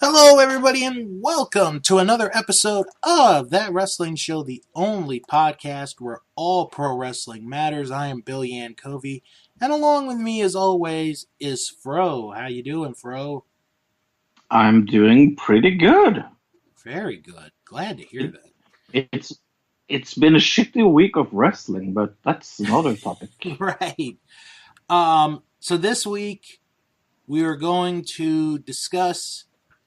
Hello, everybody, and welcome to another episode of That Wrestling Show, the only podcast where all pro wrestling matters. I am Bill Covey, and along with me, as always, is Fro. How you doing, Fro? I'm doing pretty good. Very good. Glad to hear It, that. it's it's been a shitty week of wrestling, but that's another topic. Right. So this week we are going to discuss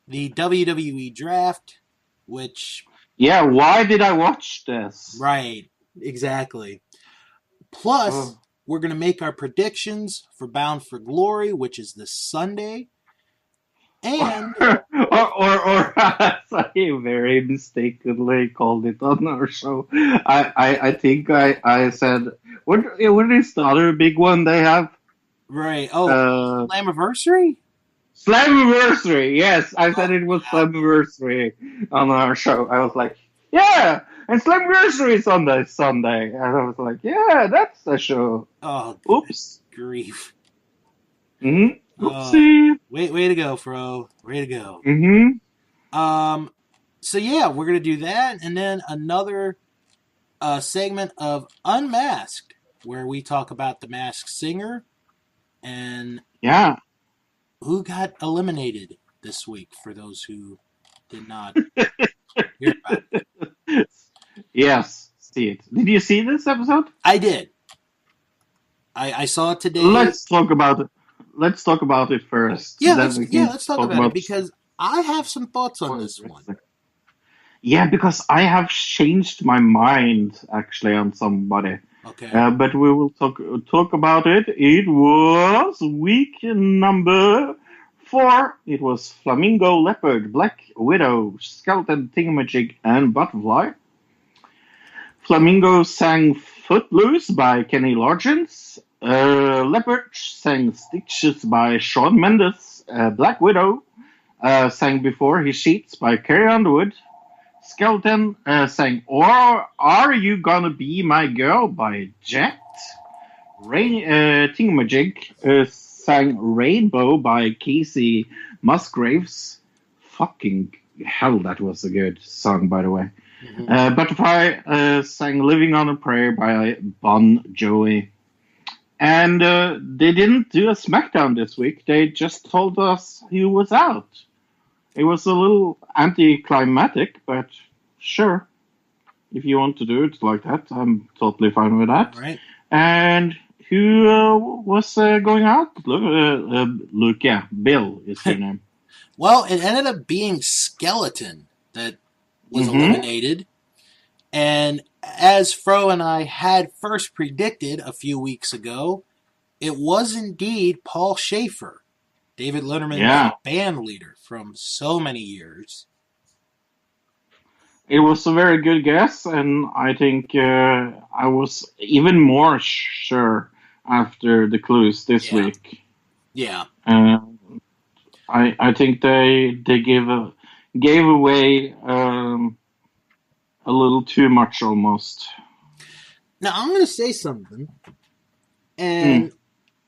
the WWE Draft, which, Yeah, why did I watch this? right, exactly. Plus, Oh. we're going to make our predictions for Bound for Glory, which is this Sunday. And, or as I very mistakenly called it on our show. I think I said what is the other big one they have? right, Uh Slammiversary? Slammiversary. Yes, I Oh, said it was yeah. Slammiversary on our show. I was like, yeah, and Slammiversary Sunday. And I was like, yeah, that's the show. Oh, good Oops. grief. Uh, Oopsie. way to go, Fro. Way to go. Mm-hmm. Um, so yeah, we're going to do that. And then another segment of Unmasked, where we talk about the Masked Singer and Yeah. who got eliminated this week for those who did not hear about it. Yes. See it. Did you see this episode? I did. I saw it today. Let's talk about it. Let's talk about it first. Then we can Let's talk talk about it about because I have some thoughts on this one. wrestling. Yeah, because I have changed my mind actually on somebody. Okay. But we will talk about it. It was week number 4. It was Flamingo, Leopard, Black Widow, Skeleton, Thingamajig, and Butterfly. Flamingo sang Footloose by Kenny Loggins. Leopard sang Stitches by Shawn Mendes. Black Widow sang Before He Cheats by Carrie Underwood. Skeleton sang Or Are You Gonna Be My Girl by Jet. Thingamajig sang Rainbow by Casey Musgraves. Fucking hell, that was a good song, by the way. Butterfly sang Living on a Prayer by Bon Jovi. And they didn't do a SmackDown this week. They just told us he was out. It was a little anticlimactic, but sure. If you want to do it like that, I'm totally fine with that. Right. And who was going out? Luke, yeah. Bill is your name. Well, it ended up being Skeleton that was eliminated. And as Fro and I had first predicted a few weeks ago, it was indeed Paul Schaefer, David Letterman's band leader from so many years. It was a very good guess, and I think I was even more sure after the clues this week. Yeah. I think they gave away a little too much almost. Now I'm going to say something, and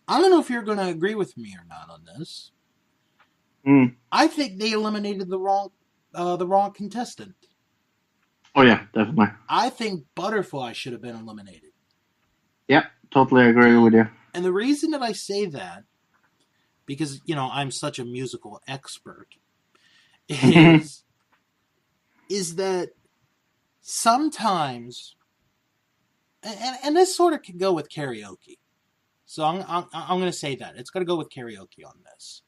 I don't know if you're going to agree with me or not on this. I think they eliminated the wrong contestant. Oh yeah, definitely. I think Butterfly should have been eliminated. Yeah, totally agree with you. And the reason that I say that, because I'm such a musical expert, is that sometimes, and this sort of could go with karaoke. So I'm going to say that it's going to go with karaoke on this.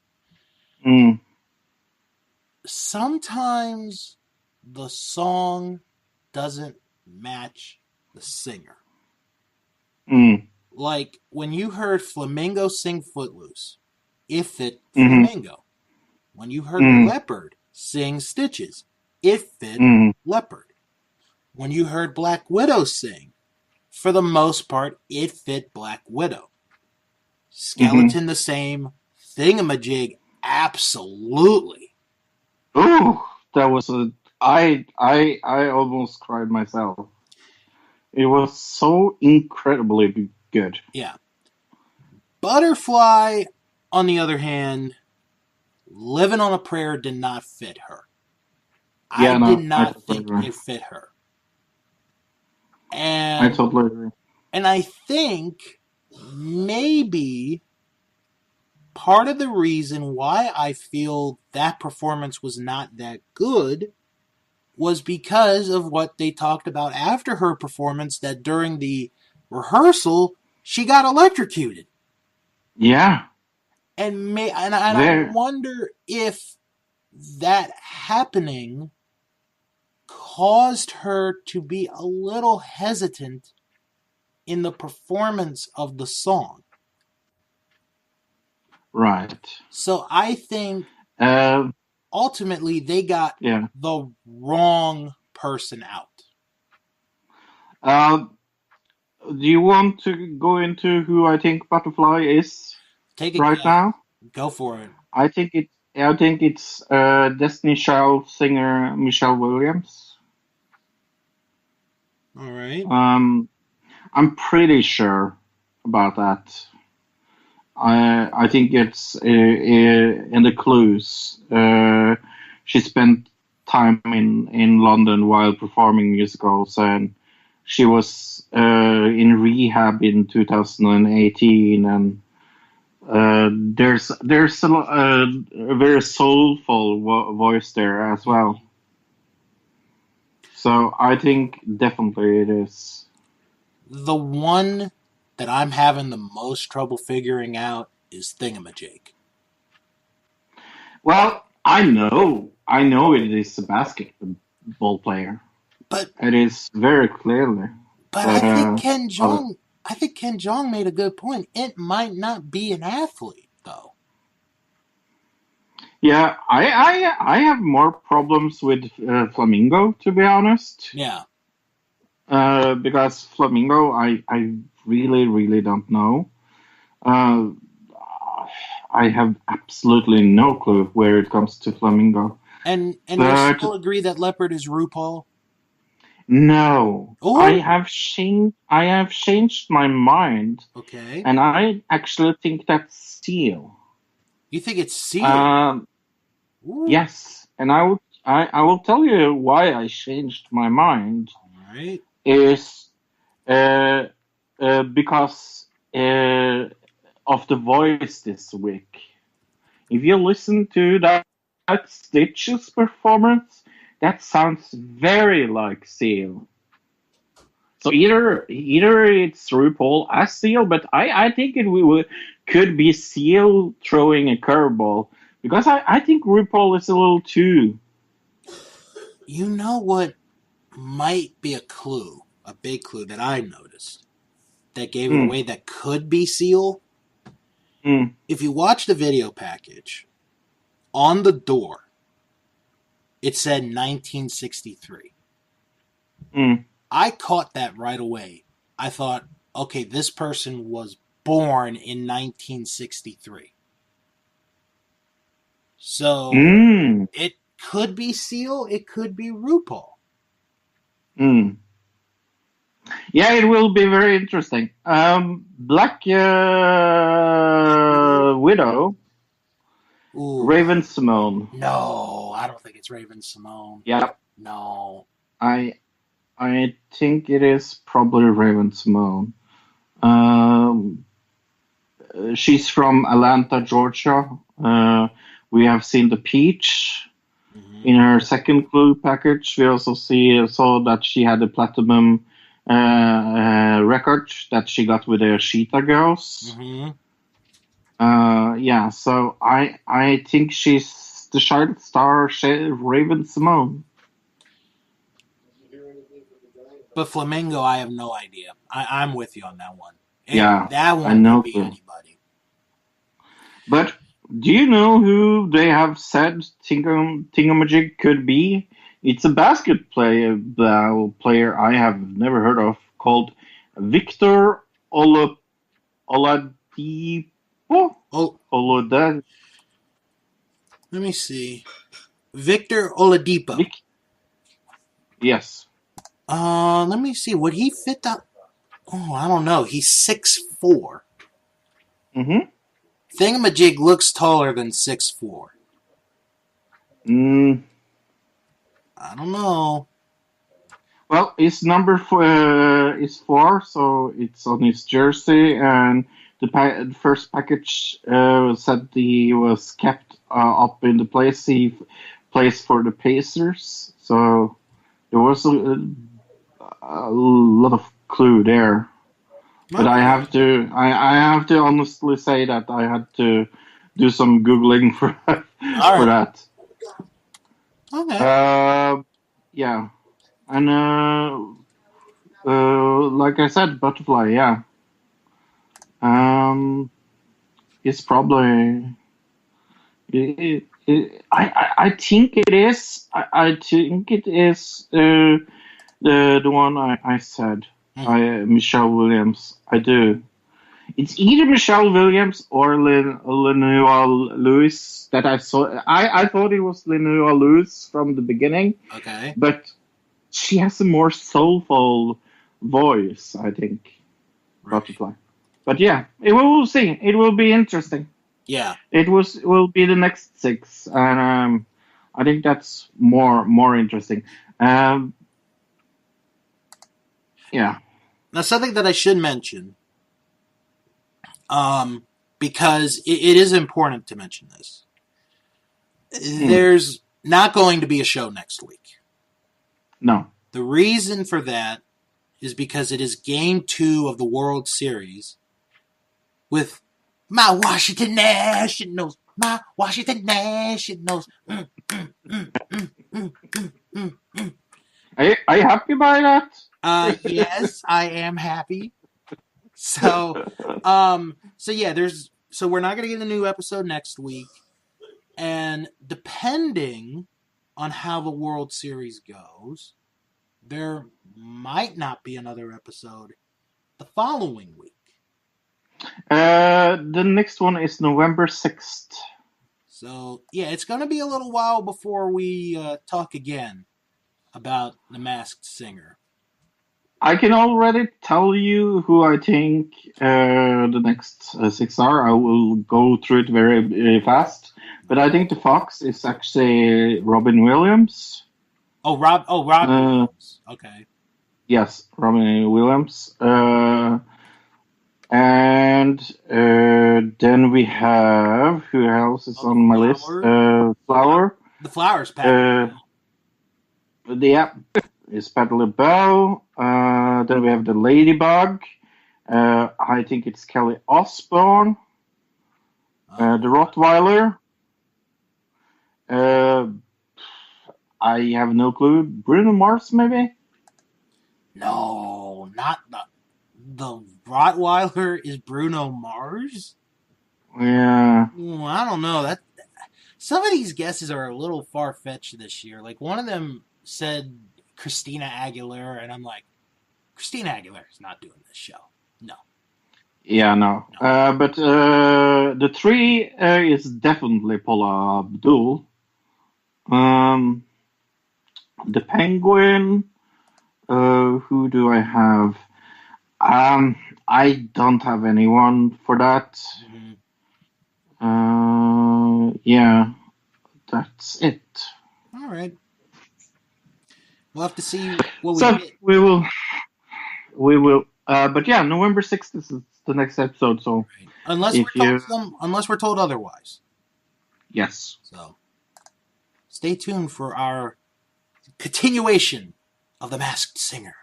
Sometimes the song doesn't match the singer. Like when you heard Flamingo sing Footloose, it fit Flamingo. When you heard Leopard sing Stitches, it fit Leopard. When you heard Black Widow sing, for the most part, it fit Black Widow. Skeleton the same. Thingamajig, absolutely. Ooh, that was I almost cried myself. It was so incredibly good. Yeah. Butterfly, on the other hand, Living on a Prayer did not fit her. Yeah, I no, did I not totally think agree. it fit her. I totally agree. And I think maybe part of the reason why I feel that performance was not that good was because of what they talked about after her performance, that during the rehearsal, she got electrocuted. Yeah. And I wonder if that happening caused her to be a little hesitant in the performance of the song. Right. So I think ultimately they got the wrong person out. Do you want to go into who I think Butterfly is now? Go for it. I think it's Destiny Child singer Michelle Williams. All right. I'm pretty sure about that. I think it's in the clues. She spent time in London while performing musicals, and she was in rehab in 2018. And there's a very soulful voice there as well. So I think definitely it is. The one that I'm having the most trouble figuring out is Thingamajig. Well, I know it is a basketball player, but it is very clearly. But I think Ken Jeong made a good point. It might not be an athlete, though. Yeah, I have more problems with Flamingo, to be honest. Yeah. Because Flamingo, I really don't know. I have absolutely no clue where it comes to Flamingo. And you still agree that Leopard is RuPaul? No. Ooh. I have changed my mind. Okay. And I actually think that's Seal. You think it's Seal? Yes. And I will tell you why I changed my mind. All right. Is because of the voice this week. If you listen to that Stitch's performance, that sounds very like Seal. So either it's RuPaul as Seal, but I think could be Seal throwing a curveball, because I think RuPaul is a little too. You know what might be a big clue that I noticed that gave it away, that could be Seal? If you watch the video package, on the door, it said 1963. I caught that right away. I thought, okay, this person was born in 1963. So it could be Seal, it could be RuPaul. Yeah, it will be very interesting. Black Widow. Ooh. Raven-Symoné. No, I don't think it's Raven-Symoné. Yeah. No. I think it is probably Raven-Symoné. She's from Atlanta, Georgia. We have seen the peach in her second clue package. We also saw that she had a platinum record that she got with the Cheetah Girls. Yeah, so I think she's the child star Raven-Symoné. But Flamingo, I have no idea. I'm with you on that one. That one could be anybody. But do you know who they have said Thingamajig could be? It's a basketball player I have never heard of, called Victor Oladipo. Let me see. Victor Oladipo. Yes. Let me see. Would he fit that? Oh, I don't know. He's 6'4". Thingamajig looks taller than 6'4". Mm, I don't know. well, his number is 4, so it's on his jersey, and the first package said he was kept up in the place he plays for the Pacers. So there was a lot of clue there. But Okay. I have to honestly say that I had to do some googling for All for right. that. Okay. Yeah, and like I said, butterfly. Yeah, it's probably. I think it is. I think it is the one I said. Mm-hmm. Michelle Williams. I do. It's either Michelle Williams or Lenua Lewis that I saw. I thought it was Lenua Lewis from the beginning, Okay. but she has a more soulful voice, I think. Right. Butterfly. But yeah, we'll see. It will be interesting. Yeah. Will be the next 6, and I think that's more interesting. Um, yeah. Now, something that I should mention, because it is important to mention this. Mm, There's not going to be a show next week. no. The reason for that is because it is Game 2 of the World Series with my Washington Nationals. My Washington Nationals. Are you happy by that? Yes, I am happy. So, so we're not going to get a new episode next week, and depending on how the World Series goes, there might not be another episode the following week. The next one is November 6th. So, yeah, it's going to be a little while before we talk again about The Masked Singer. I can already tell you who I think the next 6 are. I will go through it very fast. But I think the Fox is actually Robin Williams. Rob Williams. Okay. Yes, Robin Williams. And then we have, who else is on my list? Flower. The Flowers pack. Yeah, is Patti LaBelle. Then we have the Ladybug. I think it's Kelly Osbourne. The Rottweiler. I have no clue. Bruno Mars, maybe? No, not the Rottweiler is Bruno Mars. Yeah. I don't know. That some of these guesses are a little far fetched this year. Like one of them said Christina Aguilera, and I'm like, Christina Aguilera is not doing this show. No. Yeah, no. But the 3 is definitely Paula Abdul. The Penguin. Who do I have? I don't have anyone for that. Yeah, that's it. All right. We'll have to see what we get. We will. But yeah, November 6th is the next episode. So right. Unless we're told otherwise. Yes. So stay tuned for our continuation of The Masked Singer.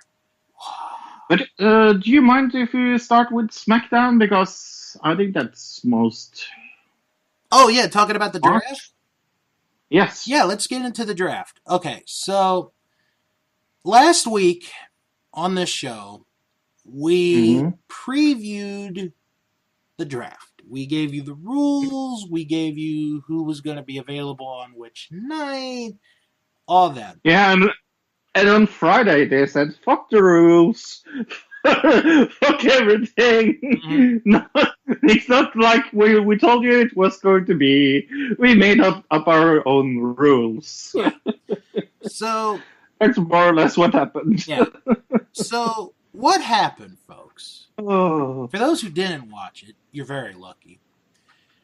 But do you mind if we start with SmackDown, because I think that's most. Oh yeah, talking about the draft. Yes. Yeah, let's get into the draft. Okay, so last week on this show, we previewed the draft. We gave you the rules. We gave you who was going to be available on which night. All that. Yeah, and on Friday they said, "Fuck the rules, fuck everything." No, it's not like we told you it was going to be. We made up our own rules. Yeah. So that's more or less what happened. Yeah. So what happened, folks? Oh. For those who didn't watch it, you're very lucky.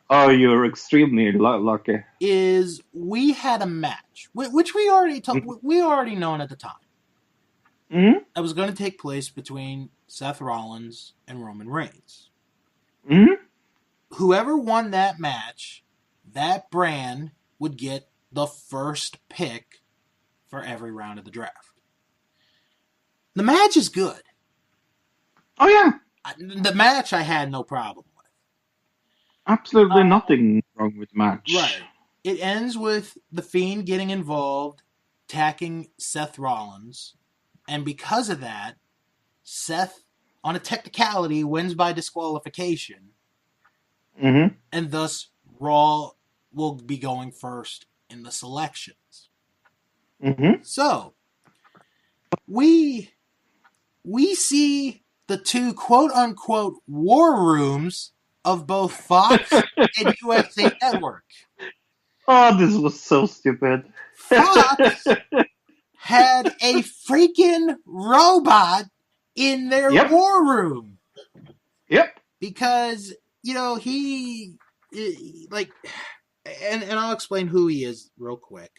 Oh, you're extremely lucky. Is we had a match, which we already we already known at the time. Mm-hmm. That was going to take place between Seth Rollins and Roman Reigns. Mm-hmm. Whoever won that match, that brand would get the first pick for every round of the draft. The match is good. Oh, yeah. The match I had no problem with. Absolutely nothing wrong with the match. Right. It ends with The Fiend getting involved, attacking Seth Rollins, and because of that, Seth, on a technicality, wins by disqualification, and thus Raw will be going first in the selections. So, we see the two quote-unquote war rooms of both Fox and USA Network. Oh, this was so stupid. Fox had a freaking robot in their war room. Yep. Because, he, like, and I'll explain who he is real quick.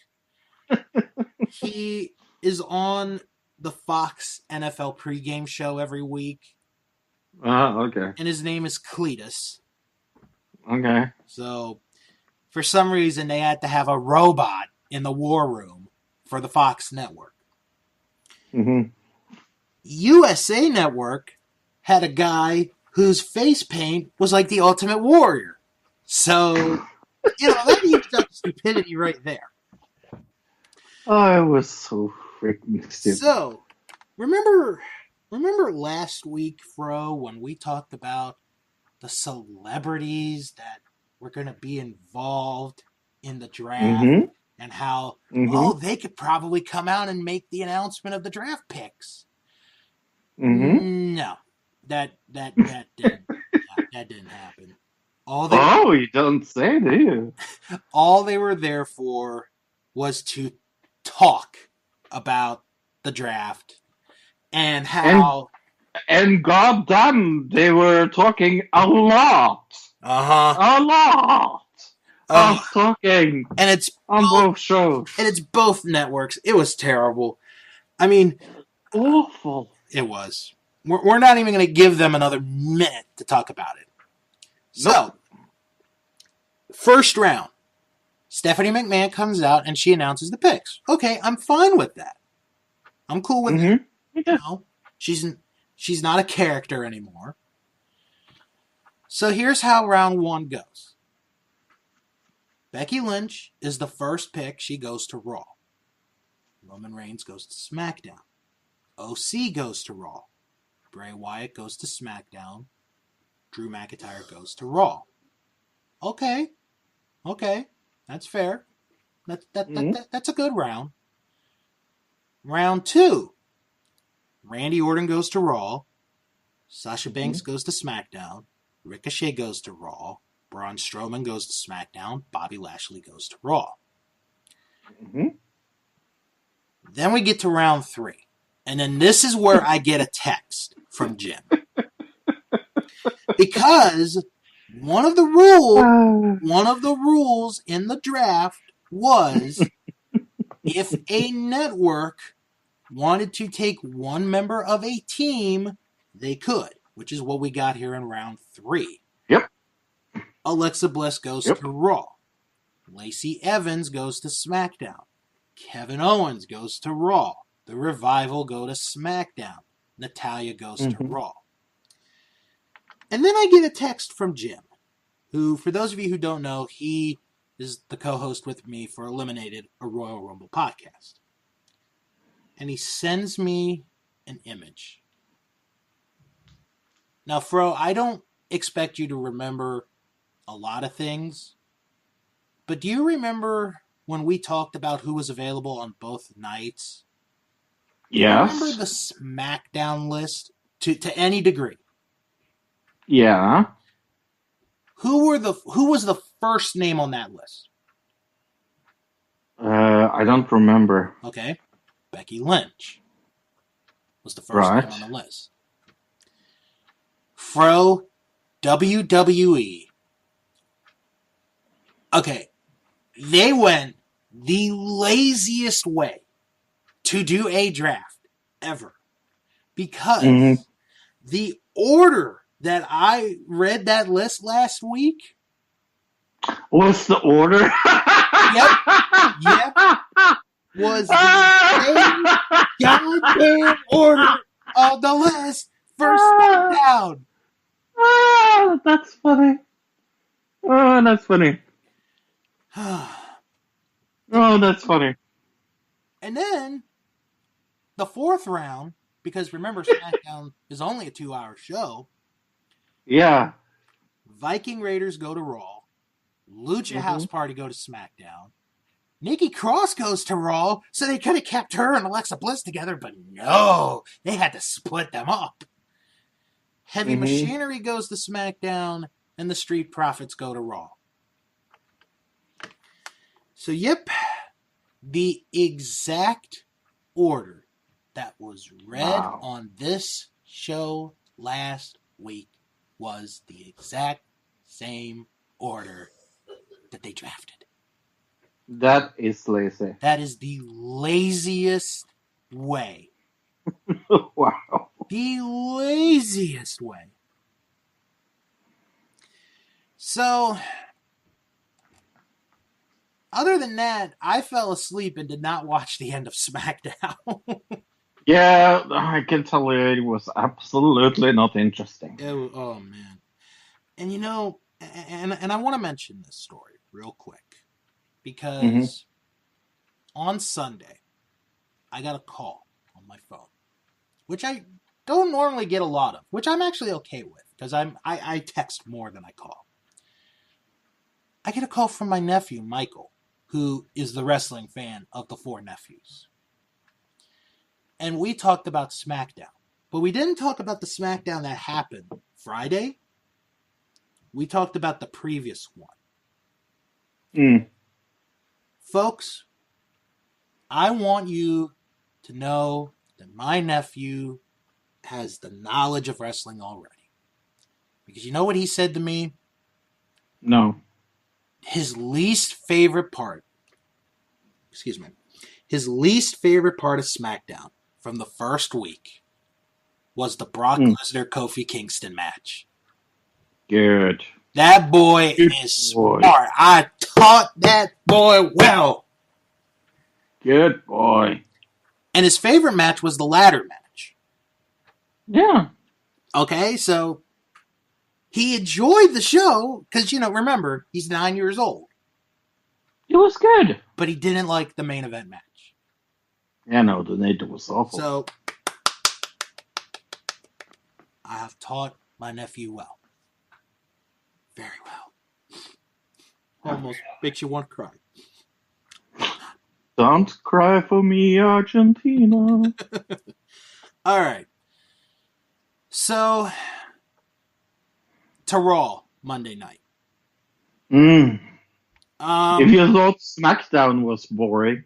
He is on the Fox NFL pregame show every week. Okay. And his name is Cletus. Okay. So, for some reason, they had to have a robot in the war room for the Fox network. USA Network had a guy whose face paint was like the Ultimate Warrior. So, that eats up stupidity right there. Oh, it was so freaking stupid. So, remember last week, Fro, when we talked about the celebrities that were going to be involved in the draft and how, they could probably come out and make the announcement of the draft picks. No, that didn't happen. You don't say, do you? All they were there for was to talk about the draft and how. And goddamn, they were talking a lot. A lot. Of talking. And it's on both shows. And it's both networks. It was terrible. I mean, awful. It was. We're not even going to give them another minute to talk about it. So, first round, Stephanie McMahon comes out and she announces the picks. Okay, I'm fine with that. I'm cool with that. She's not a character anymore. So here's how round one goes. Becky Lynch is the first pick. She goes to Raw. Roman Reigns goes to SmackDown. OC goes to Raw. Bray Wyatt goes to SmackDown. Drew McIntyre goes to Raw. Okay. That's fair. That's a good round. Round two. Randy Orton goes to Raw. Sasha Banks goes to SmackDown. Ricochet goes to Raw. Braun Strowman goes to SmackDown. Bobby Lashley goes to Raw. Then we get to round three. And then this is where I get a text from Jim. Because one of the rules in the draft was if a network wanted to take one member of a team, they could, which is what we got here in round three. Yep. Alexa Bliss goes to Raw. Lacey Evans goes to SmackDown. Kevin Owens goes to Raw. The Revival go to SmackDown. Natalya goes to Raw. And then I get a text from Jim, who, for those of you who don't know, he is the co-host with me for Eliminated, a Royal Rumble podcast. And he sends me an image. Now, Fro, I don't expect you to remember a lot of things, but do you remember when we talked about who was available on both nights? Yes. Remember the SmackDown list to any degree? Yeah. Who was the first name on that list? I don't remember. Okay. Becky Lynch was the first name on the list. Fro, WWE Okay, they went the laziest way to do a draft ever. Because the order that I read that list last week. What's the order? Yep. Was the same goddamn order of the list for SmackDown. That's funny. Oh, that's funny. That's funny. And then the fourth round, because remember, SmackDown is only a 2-hour show. Yeah. Viking Raiders go to Raw. Lucha House Party go to SmackDown. Nikki Cross goes to Raw, so they could have kept her and Alexa Bliss together, but no, they had to split them up. Heavy Machinery goes to SmackDown, and the Street Profits go to Raw. So, yep, the exact order that was read on this show last week was the exact same order that they drafted. That is lazy. That is the laziest way. Wow. The laziest way. So, other than that, I fell asleep and did not watch the end of SmackDown. Yeah, I can tell you it was absolutely not interesting. Oh, man. And you know, and I want to mention this story real quick. Because on Sunday, I got a call on my phone, which I don't normally get a lot of, which I'm actually okay with, because I text more than I call. I get a call from my nephew, Michael, who is the wrestling fan of the four nephews. And we talked about SmackDown. But we didn't talk about the SmackDown that happened Friday. We talked about the previous one. Folks, I want you to know that my nephew has the knowledge of wrestling already. Because you know what he said to me? No. His least favorite part of SmackDown from the first week was the Brock Lesnar Kofi Kingston match. Good. That boy is smart. I taught that boy well. Good boy. And his favorite match was the ladder match. Yeah. Okay, so he enjoyed the show because, remember, he's 9 years old. It was good. But he didn't like the main event match. Yeah, no, the nature was awful. So, I have taught my nephew well. Very well. Almost makes you want to cry. Don't cry for me, Argentina. All right. So, to Raw Monday night. If you thought SmackDown was boring.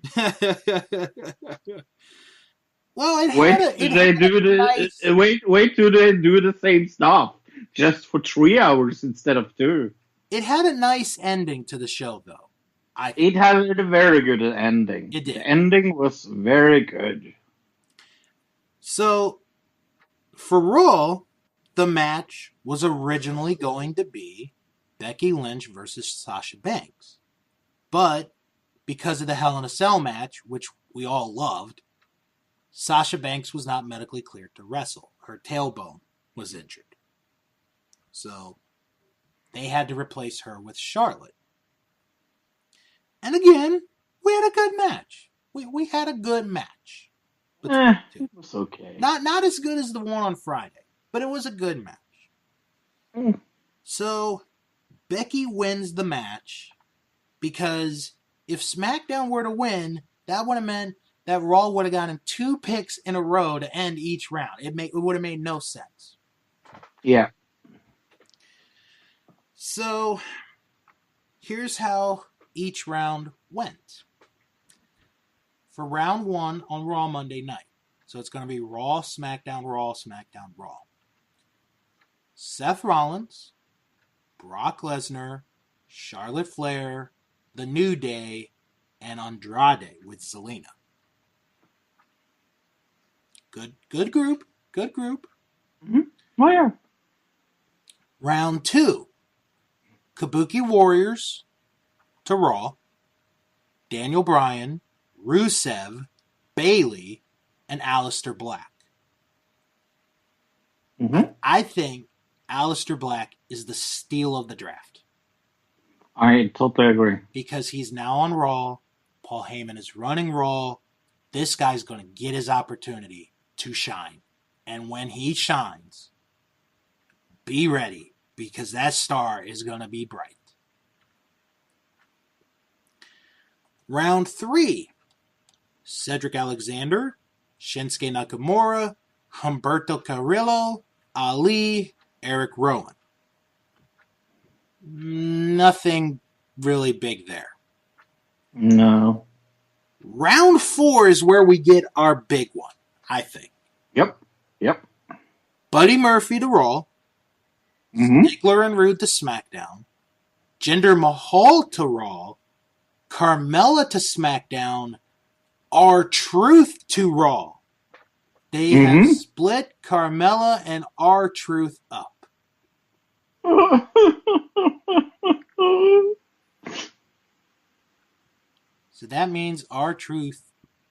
Well, wait till they do the same stuff just for 3 hours instead of 2. It had a nice ending to the show, though. It had a very good ending. It did. The ending was very good. So, for Raw, the match was originally going to be Becky Lynch versus Sasha Banks. But because of the Hell in a Cell match, which we all loved, Sasha Banks was not medically cleared to wrestle. Her tailbone was injured. So they had to replace her with Charlotte. And again, we had a good match. We had a good match. It was okay. Not as good as the one on Friday, but it was a good match. So Becky wins the match because if SmackDown were to win, that would have meant that Raw would have gotten 2 picks in a row to end each round. It would have made no sense. Yeah. So, here's how each round went. For round 1 on Raw Monday night. So it's going to be Raw, SmackDown, Raw, SmackDown, Raw. Seth Rollins, Brock Lesnar, Charlotte Flair, The New Day, and Andrade with Zelina. Good group. Good group. Mm-hmm. Oh, yeah. Round 2. Kabuki Warriors to Raw. Daniel Bryan, Rusev, Bayley, and Aleister Black. Mm-hmm. I think Aleister Black is the steal of the draft. I totally agree. Because he's now on Raw. Paul Heyman is running Raw. This guy's going to get his opportunity to shine. And when he shines, be ready, because that star is going to be bright. Round 3. Cedric Alexander, Shinsuke Nakamura, Humberto Carrillo, Ali, Eric Rowan. Nothing really big there. No. Round 4 is where we get our big one, I think. Yep. Buddy Murphy to Raw. Mm-hmm. Ziggler and Rude to SmackDown. Jinder Mahal to Raw. Carmella to SmackDown. R-Truth to Raw. They have split Carmella and R-Truth up. So that means R-Truth,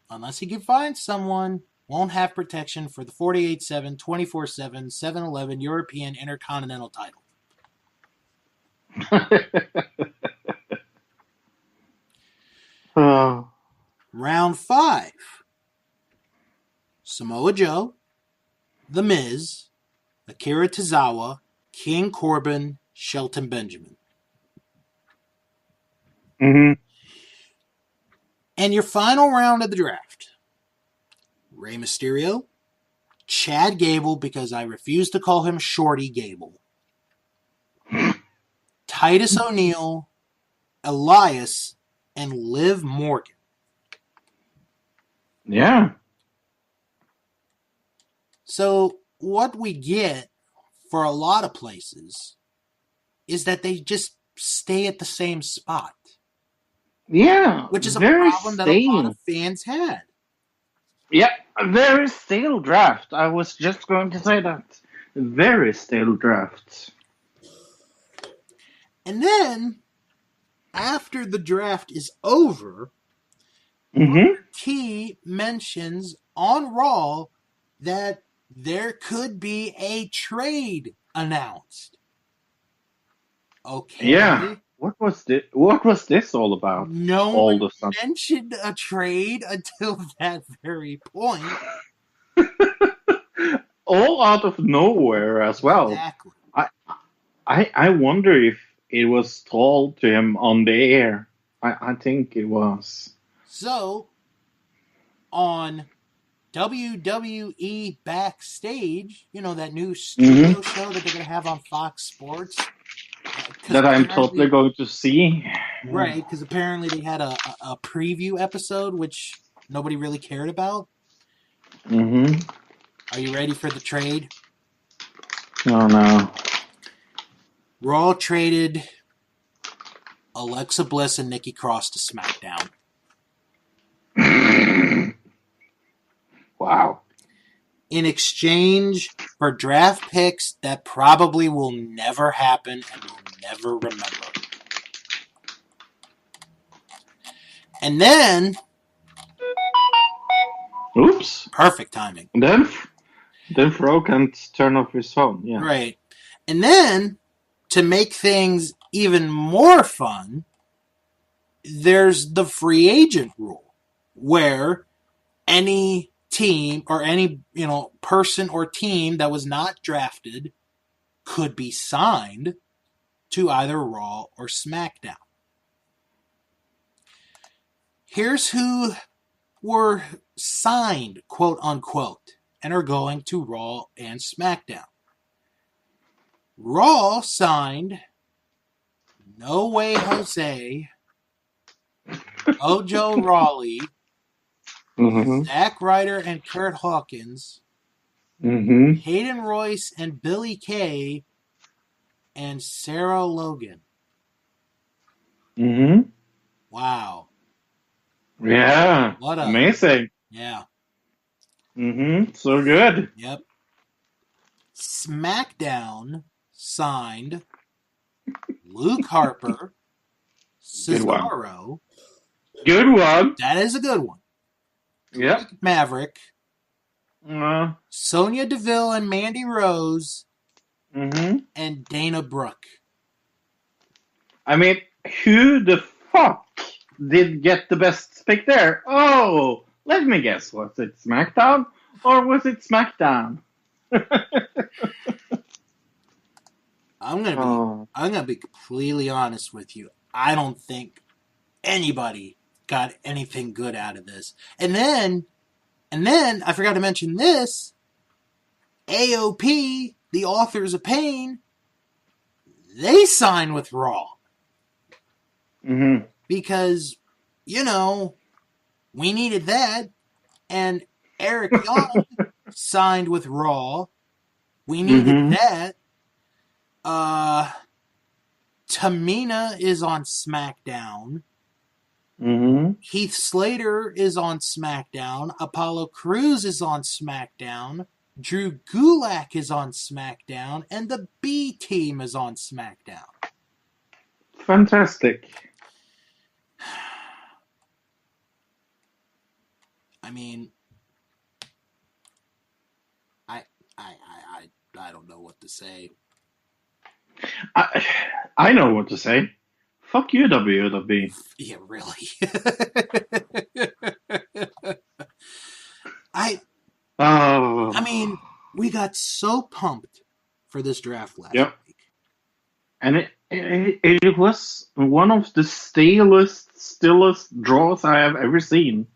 unless he can find someone, won't have protection for the 48/7, 24/7, 7-Eleven European Intercontinental title. Round 5. Samoa Joe, The Miz, Akira Tozawa, King Corbin, Shelton Benjamin. Mm-hmm. And your final round of the draft. Rey Mysterio, Chad Gable, because I refuse to call him Shorty Gable. Titus O'Neil, Elias, and Liv Morgan. Yeah. So what we get for a lot of places is that they just stay at the same spot. Yeah. Which is a very problem that stale. a lot of fans had. Yeah, a very stale draft. I was just going to say that. Very stale draft. And then, after the draft is over, T mentions on Raw that there could be a trade announced. Okay. Yeah. What was this all about? No one mentioned a trade until that very point. All out of nowhere as well. Exactly. I wonder if it was told to him on the air. I think it was. So, on WWE Backstage, you know, that new studio show that they're going to have on Fox Sports. That I'm totally going to see. Right, because apparently they had a preview episode, which nobody really cared about. Mm-hmm. Are you ready for the trade? Oh, no. Raw traded Alexa Bliss and Nikki Cross to SmackDown. Wow. In exchange for draft picks that probably will never happen and we'll never remember. And then... Oops. Perfect timing. Then Fro can't turn off his phone. Yeah. Right. And then, to make things even more fun, there's the free agent rule, where any team or any, person or team that was not drafted could be signed to either Raw or SmackDown. Here's who were signed, quote unquote, and are going to Raw and SmackDown. Raw signed No Way Jose, Mojo Rawley, Zack Ryder and Kurt Hawkins, Hayden Royce and Billy Kay, and Sarah Logan. Mm-hmm. Wow. Yeah. What a... Amazing. Yeah. Mm-hmm. So good. Yep. SmackDown signed Luke Harper, Good one. Cesaro. Good one. That is a good one. Yep. Drake Maverick, Uh, Sonya Deville and Mandy Rose, mm-hmm. and Dana Brooke. I mean, who the fuck did get the best pick there? Oh, let me guess. Was it SmackDown or was it SmackDown? I'm gonna be completely honest with you. I don't think anybody got anything good out of this. And then I forgot to mention this. AOP, the authors of Pain, they signed with Raw. Mm-hmm. Because, we needed that. And Eric Young signed with Raw. We needed that. Tamina is on SmackDown. Mm-hmm. Heath Slater is on SmackDown. Apollo Crews is on SmackDown. Drew Gulak is on SmackDown. And the B Team is on SmackDown. Fantastic. I mean, I don't know what to say. I know what to say. Fuck you, WWE. Yeah, really. I mean, we got so pumped for this draft last week. And it was one of the stillest draws I have ever seen.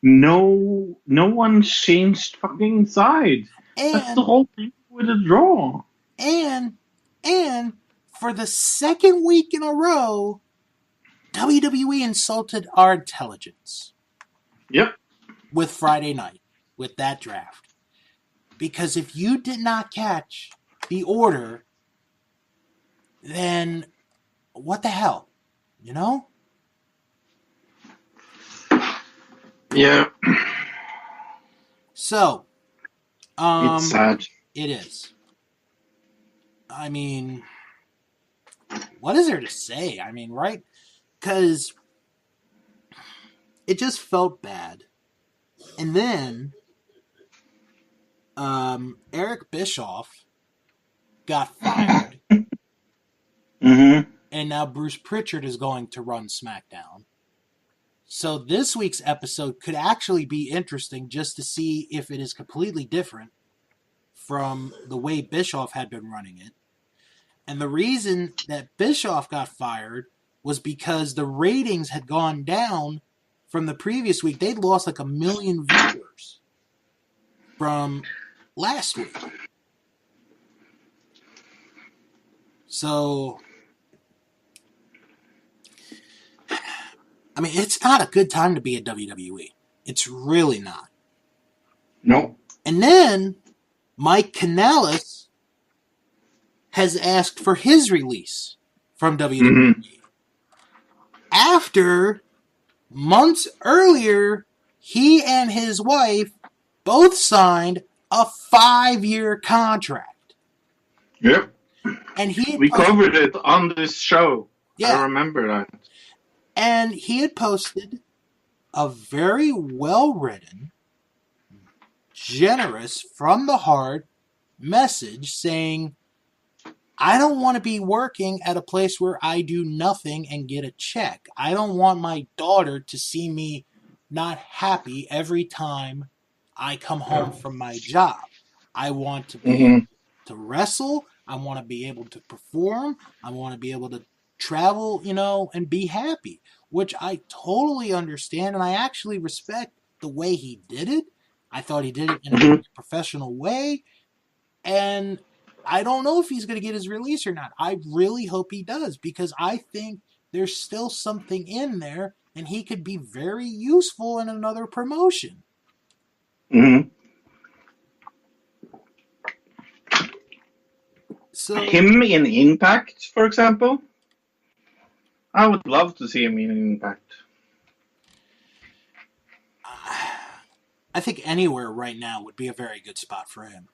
No one changed fucking side. That's the whole thing with the draw. And for the second week in a row, WWE insulted our intelligence. Yep. With Friday night, with that draft. Because if you did not catch the order, then what the hell? You know? Yeah. So, it's sad. It is. I mean, what is there to say? I mean, right? Because it just felt bad. And then Eric Bischoff got fired. Mm-hmm. And now Bruce Pritchard is going to run SmackDown. So this week's episode could actually be interesting just to see if it is completely different from the way Bischoff had been running it. And the reason that Bischoff got fired was because the ratings had gone down from the previous week. They'd lost like 1 million viewers from last week. So, I mean, it's not a good time to be at WWE. It's really not. No. And then Mike Kanellis has asked for his release from WWE. Mm-hmm. After months earlier, he and his wife both signed a 5-year contract. Yep. And we covered it on this show. Yeah. I remember that. And he had posted a very well-written, generous, from the heart message saying, I don't want to be working at a place where I do nothing and get a check. I don't want my daughter to see me not happy every time I come home from my job. I want to be able to wrestle. I want to be able to perform. I want to be able to travel, and be happy, which I totally understand. And I actually respect the way he did it. I thought he did it in a professional way. And I don't know if he's going to get his release or not. I really hope he does, because I think there's still something in there and he could be very useful in another promotion. Mm-hmm. So, him in Impact, for example? I would love to see him in Impact. I think anywhere right now would be a very good spot for him.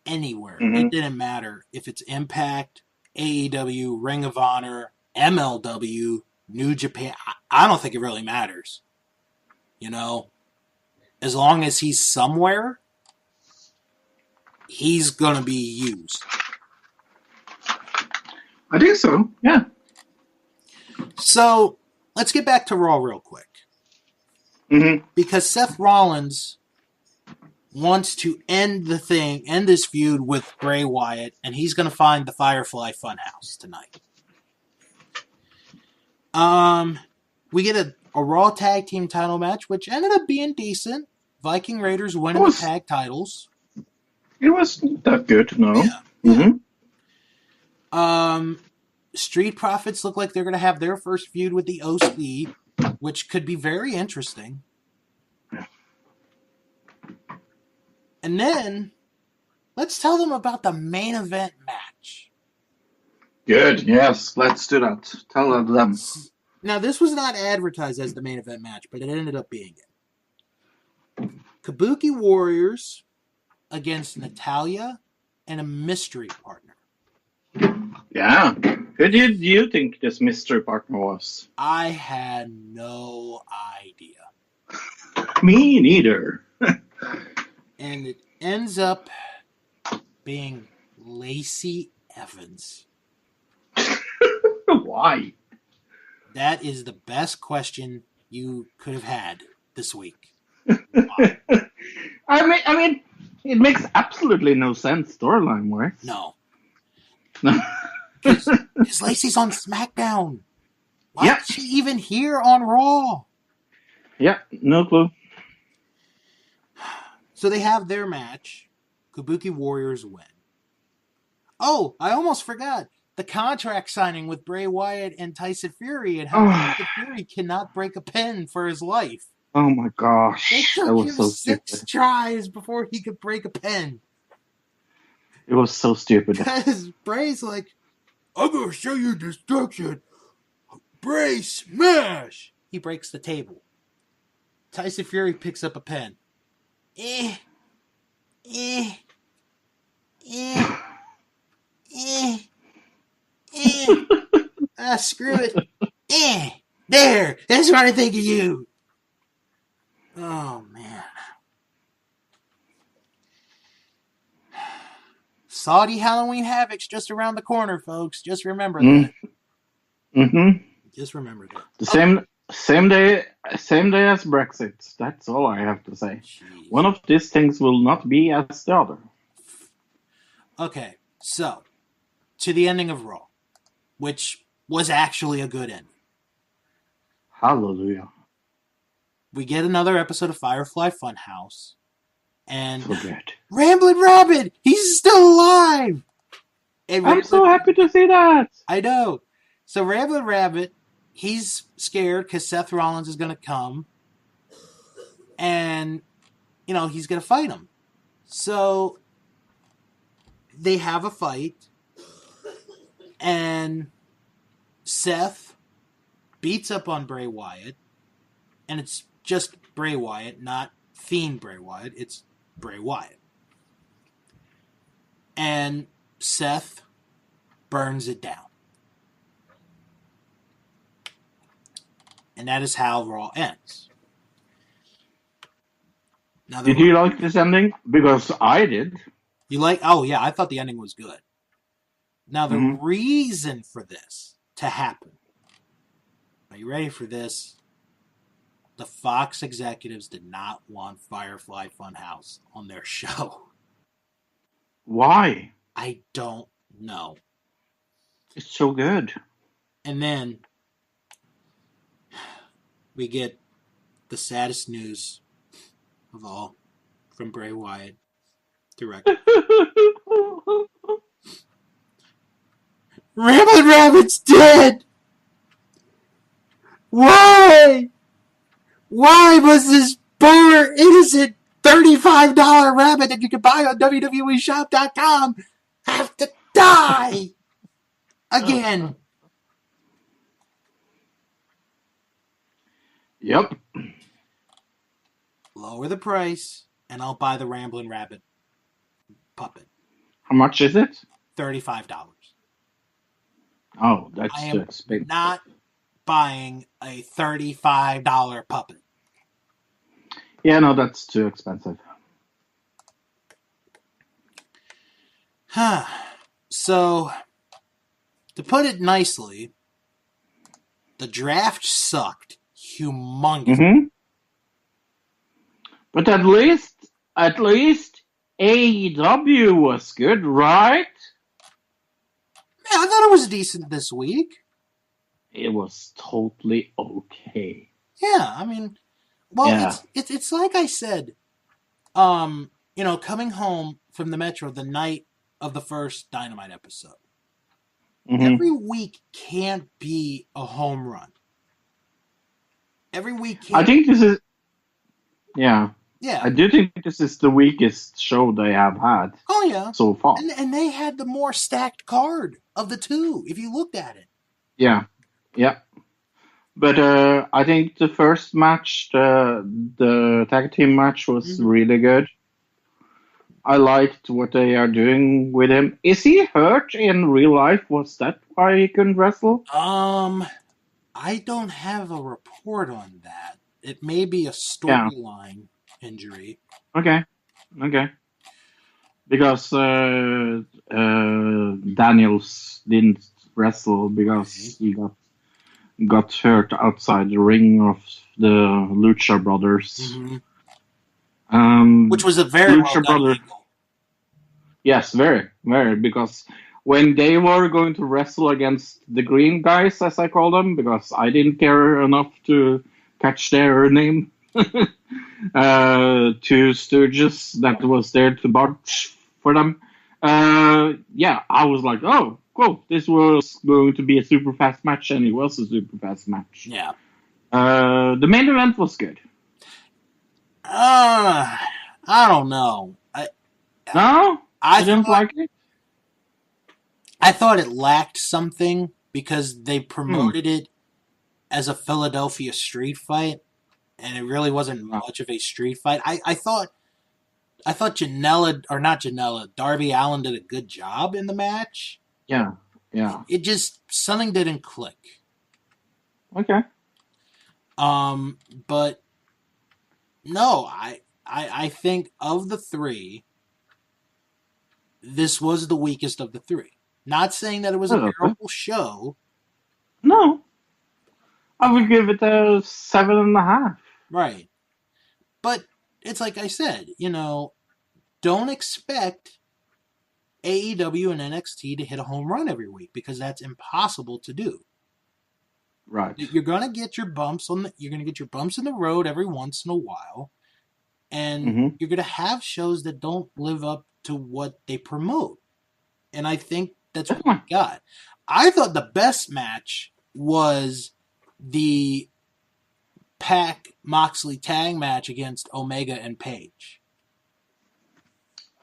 Anywhere. Mm-hmm. It didn't matter if it's Impact, AEW, Ring of Honor, MLW, New Japan. I don't think it really matters. You know, as long as he's somewhere, he's going to be used. I think so, yeah. So, let's get back to Raw real quick. Mm-hmm. Because Seth Rollins wants to end this feud with Bray Wyatt, and he's going to find the Firefly Funhouse tonight. We get a Raw Tag Team title match, which ended up being decent. Viking Raiders winning the tag titles. It wasn't that good, no. Yeah. Mm-hmm. Street Profits look like they're going to have their first feud with the OC, which could be very interesting. And then, let's tell them about the main event match. Good, yes, let's do that. Tell them. Now, this was not advertised as the main event match, but it ended up being it. Kabuki Warriors against Natalya and a mystery partner. Yeah. Who did you think this mystery partner was? I had no idea. Me neither. And it ends up being Lacey Evans. Why? That is the best question you could have had this week. I mean, it makes absolutely no sense storyline-wise. No. Because Lacey's on SmackDown. Why is she even here on Raw? Yeah, no clue. So they have their match. Kabuki Warriors win. Oh, I almost forgot. The contract signing with Bray Wyatt and Tyson Fury, and how Tyson Fury cannot break a pin for his life. Oh my gosh. They took him 6 tries before he could break a pin. It was so stupid. Because Bray's like, I'm going to show you destruction. Bray smash. He breaks the table. Tyson Fury picks up a pen. Screw it. There. That's what I think of you. Oh, man. Saudi Halloween Havoc's just around the corner, folks. Just remember that. Mm-hmm. Just remember that. The same day as Brexit. That's all I have to say. Jeez. One of these things will not be as the other. Okay, so to the ending of Raw, which was actually a good ending. Hallelujah. We get another episode of Firefly Funhouse. And so good. Ramblin' Rabbit, he's still alive. And I'm so happy to see that. I know. So Ramblin' Rabbit, he's scared because Seth Rollins is going to come. And, he's going to fight him. So they have a fight. And Seth beats up on Bray Wyatt. And it's just Bray Wyatt, not Fiend Bray Wyatt. It's Bray Wyatt. And Seth burns it down. And that is how Raw ends. Now, did you like this ending? Because I did. You like? Oh, yeah, I thought the ending was good. Now, the reason for this to happen. Are you ready for this? The Fox executives did not want Firefly Funhouse on their show. Why? I don't know. It's so good. And then we get the saddest news of all from Bray Wyatt directly. Ramblin' Rabbit's dead! Why? Why was this poor, innocent $35 rabbit that you can buy on WWEshop.com have to die? Again. Yep. Lower the price, and I'll buy the Ramblin' Rabbit puppet. How much is it? $35. Oh, I that's too am expensive. not buying a $35 puppet. Yeah, no, that's too expensive. So, to put it nicely, the draft sucked humongous. Mm-hmm. But at least AEW was good, right? Yeah, I thought it was decent this week. It was totally okay. Yeah, I mean, well, Yeah. it's like I said, coming home from the Metro the night of the first Dynamite episode. Mm-hmm. Every week can't be a home run. Every week can't. I think this is. Yeah. Yeah. I do think this is the weakest show they have had. Oh yeah. So far. And they had the more stacked card of the two, if you looked at it. Yeah. Yeah. But I think the first match, the tag team match, was really good. I liked what they are doing with him. Is he hurt in real life? Was that why he couldn't wrestle? I don't have a report on that. It may be a storyline injury. Okay. Because Daniels didn't wrestle because he got hurt outside the ring of the Lucha Brothers. Mm-hmm. Which was a very Lucha Brothers. Yes, very, very. Because when they were going to wrestle against the Green Guys, as I call them, because I didn't care enough to catch their name, two Stooges that was there to barge for them. I was like, oh, cool. This was going to be a super fast match, and it was a super fast match. Yeah. The main event was good. I don't know. I didn't like it. I thought it lacked something because they promoted it as a Philadelphia street fight, and it really wasn't much of a street fight. I thought Darby Allin did a good job in the match. Yeah. It just, something didn't click. Okay. But no, I think of the three, this was the weakest of the three. Not saying that it was a terrible show. No. I would give it a 7.5. Right. But it's like I said, don't expect AEW and NXT to hit a home run every week because that's impossible to do. Right. You're gonna get your bumps in the road every once in a while, and you're gonna have shows that don't live up to what they promote. And I think that's what we got. I thought the best match was the Pac Moxley tag match against Omega and Page.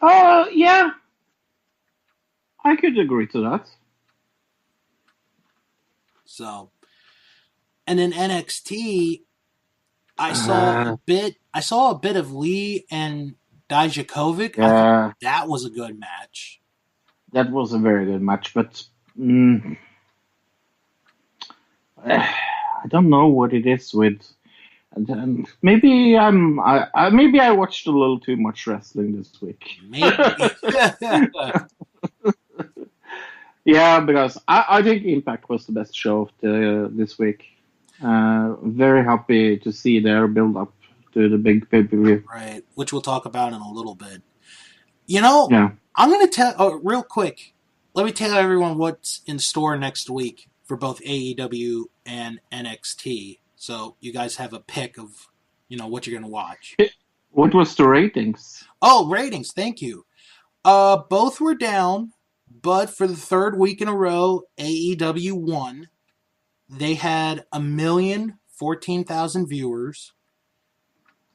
Yeah. I could agree to that. So, and in NXT, I saw a bit of Lee and Dijakovic. Yeah. I thought that was a good match. That was a very good match, but I don't know what it is with. Maybe I watched a little too much wrestling this week. Maybe. Yeah, because I think Impact was the best show of this week. Very happy to see their build up to the big pay-per-view. Right, which we'll talk about in a little bit. I'm going to tell, real quick, let me tell everyone what's in store next week for both AEW and NXT. So you guys have a pick of, what you're going to watch. What was the ratings? Oh, ratings. Thank you. Both were down, but for the third week in a row, AEW won. They had 1,014,000 viewers.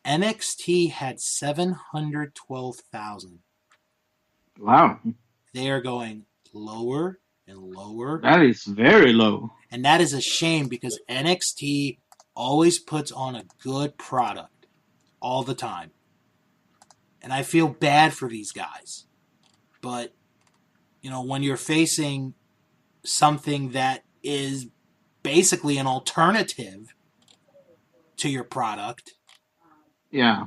NXT had 712,000. Wow. They are going lower and lower. That is very low. And that is a shame because NXT always puts on a good product all the time. And I feel bad for these guys. But, when you're facing something that is basically an alternative to your product. Yeah.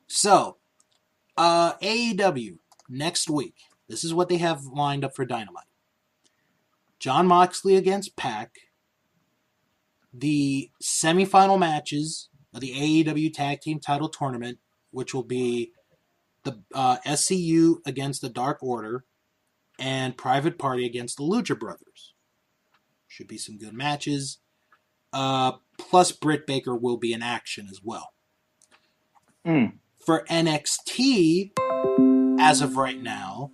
So, AEW, next week. This is what they have lined up for Dynamite. Jon Moxley against Pac. The semifinal matches of the AEW Tag Team Title Tournament, which will be the SCU against the Dark Order and Private Party against the Lucha Brothers. Should be some good matches. Plus, Britt Baker will be in action as well. For NXT, as of right now,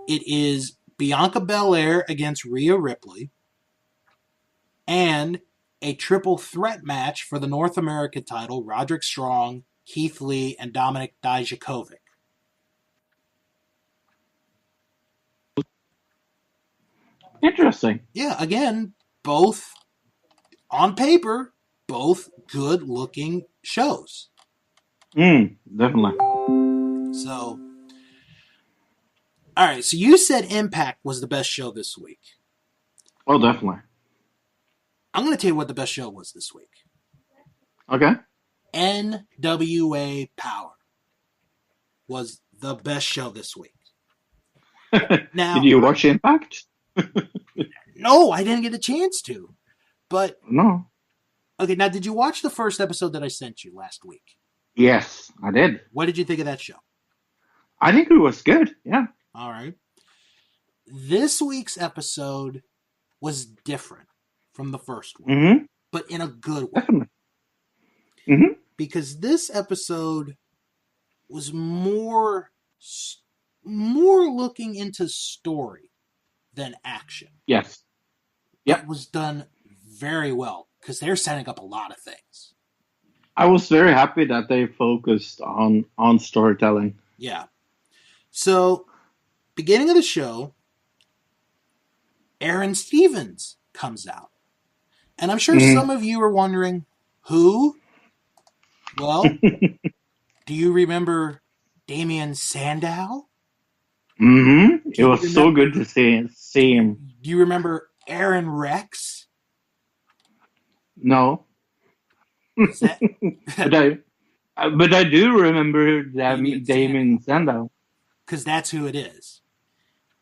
it is Bianca Belair against Rhea Ripley and a triple threat match for the North America title, Roderick Strong, Keith Lee, and Dominik Dijakovic. Interesting. Yeah, again, both on paper, both good-looking shows. Definitely. So, all right, so you said Impact was the best show this week. Oh, definitely. I'm going to tell you what the best show was this week. Okay. NWA Power was the best show this week. Now, did you watch Impact? No, I didn't get a chance to. But no. Okay, now did you watch the first episode that I sent you last week? Yes, I did. What did you think of that show? I think it was good, yeah. All right. This week's episode was different from the first one, but in a good way. Definitely. Because this episode was more looking into story than action. Yes. Yep. It was done very well because they're setting up a lot of things. I was very happy that they focused on storytelling. Yeah. So, beginning of the show, Aaron Stevens comes out. And I'm sure some of you are wondering, who? Well, do you remember Damien Sandow? It was so good to see him. Do you remember Aaron Rex? No. But I do remember Damien Sandow. Because that's who it is.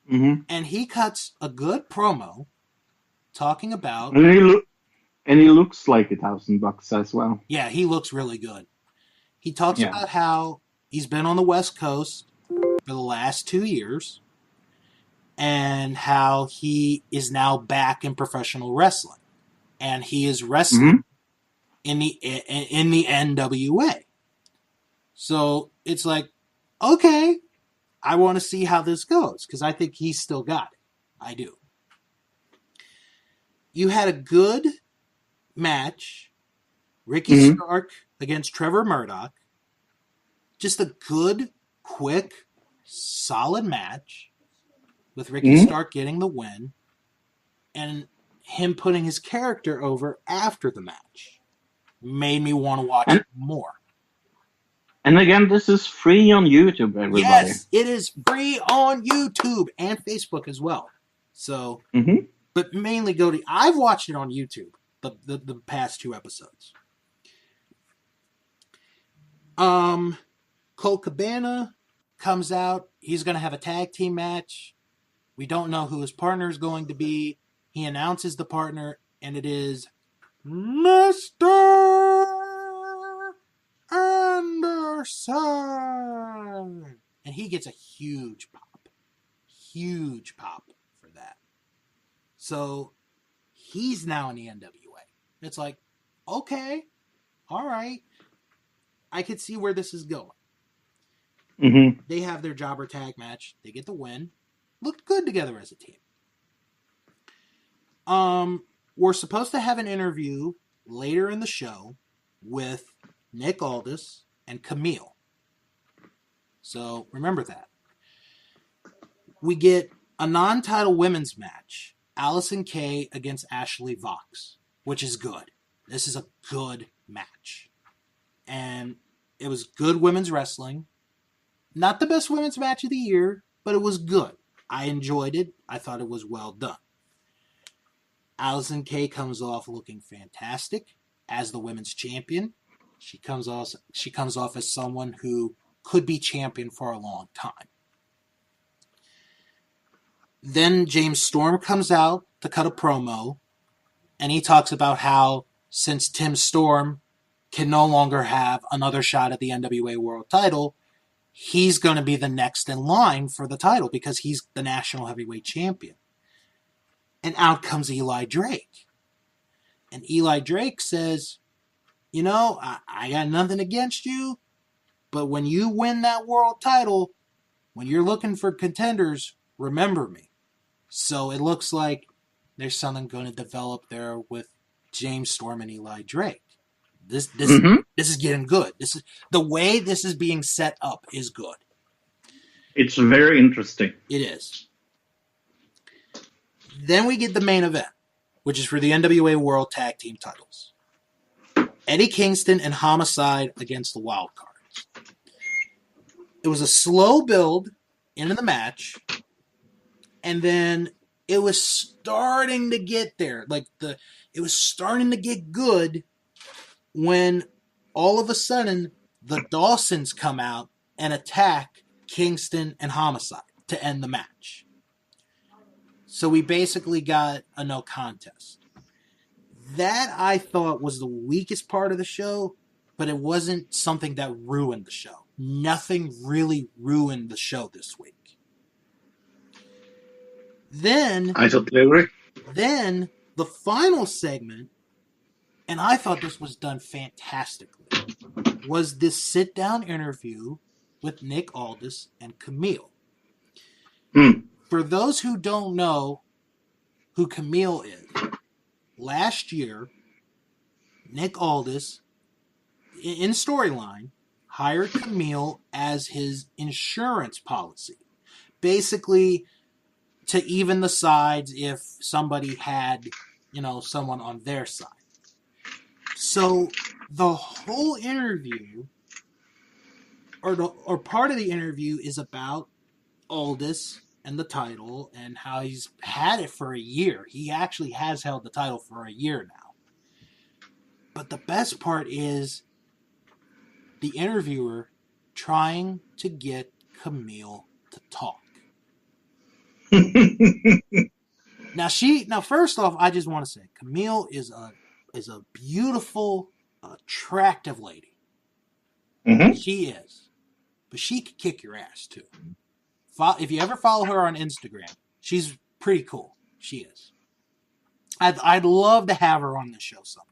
And he cuts a good promo talking about... And he looks like $1,000 as well. Yeah, he looks really good. He talks about how he's been on the West Coast for the last 2 years and how he is now back in professional wrestling. And he is wrestling in the NWA. So it's like, okay, I want to see how this goes because I think he's still got it. I do. You had a good match. Ricky Stark against Trevor Murdoch. Just a good, quick, solid match with Ricky Stark getting the win and him putting his character over after the match. Made me want to watch it more. And again, this is free on YouTube, everybody. Yes, it is free on YouTube and Facebook as well. So, but mainly I've watched it on YouTube, the past 2 episodes. Colt Cabana comes out. He's going to have a tag team match. We don't know who his partner is going to be. He announces the partner, and it is Mr. Anderson. And he gets a huge pop for that. So he's now in the NWA. It's like, okay, all right. I could see where this is going. They have their jobber tag match. They get the win. Looked good together as a team. We're supposed to have an interview later in the show with Nick Aldis and Camille. So remember that. We get a non-title women's match Allison Kay against Ashley Vox, which is good. This is a good match. And it was good women's wrestling. Not the best women's match of the year, but it was good. I enjoyed it. I thought it was well done. Allison Kay comes off looking fantastic as the women's champion. She comes off as someone who could be champion for a long time. Then James Storm comes out to cut a promo, and he talks about how since Tim Storm can no longer have another shot at the NWA World title, he's going to be the next in line for the title because he's the National Heavyweight Champion. And out comes Eli Drake. And Eli Drake says, you know, I got nothing against you, but when you win that world title, when you're looking for contenders, remember me. So it looks like there's something going to develop there with James Storm and Eli Drake. This is getting good. This is the way this is being set up is good. It's very interesting. It is. Then we get the main event, which is for the NWA World Tag Team titles. Eddie Kingston and Homicide against the Wild Cards. It was a slow build into the match, and then it was starting to get there. It was starting to get good when all of a sudden the Dawsons come out and attack Kingston and Homicide to end the match. So we basically got a no contest. That I thought was the weakest part of the show, but it wasn't something that ruined the show. Nothing really ruined the show this week. Then I totally agree. Then the final segment, and I thought this was done fantastically, was this sit-down interview with Nick Aldis and Camille. For those who don't know who Camille is, last year, Nick Aldis, in storyline, hired Camille as his insurance policy. Basically, to even the sides if somebody had, someone on their side. So the whole interview, or part of the interview, is about Aldis and the title and how he's had it for a year. He actually has held the title for a year now. But the best part is the interviewer trying to get Camille to talk. Now, first off, I just want to say Camille is a beautiful, attractive lady. Mm-hmm. She is, but she could kick your ass too. If you ever follow her on Instagram, she's pretty cool. She is. I'd love to have her on the show someday.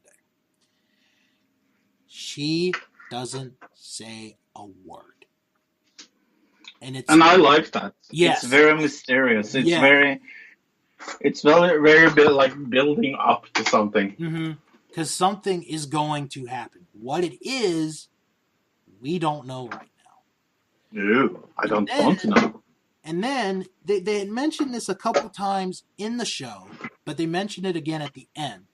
She doesn't say a word. And I like that. Yes. It's very mysterious. It's very building up to something. Mm-hmm. Because something is going to happen. What it is, we don't know right now. No, I don't want to know. And then they had mentioned this a couple times in the show, but they mentioned it again at the end.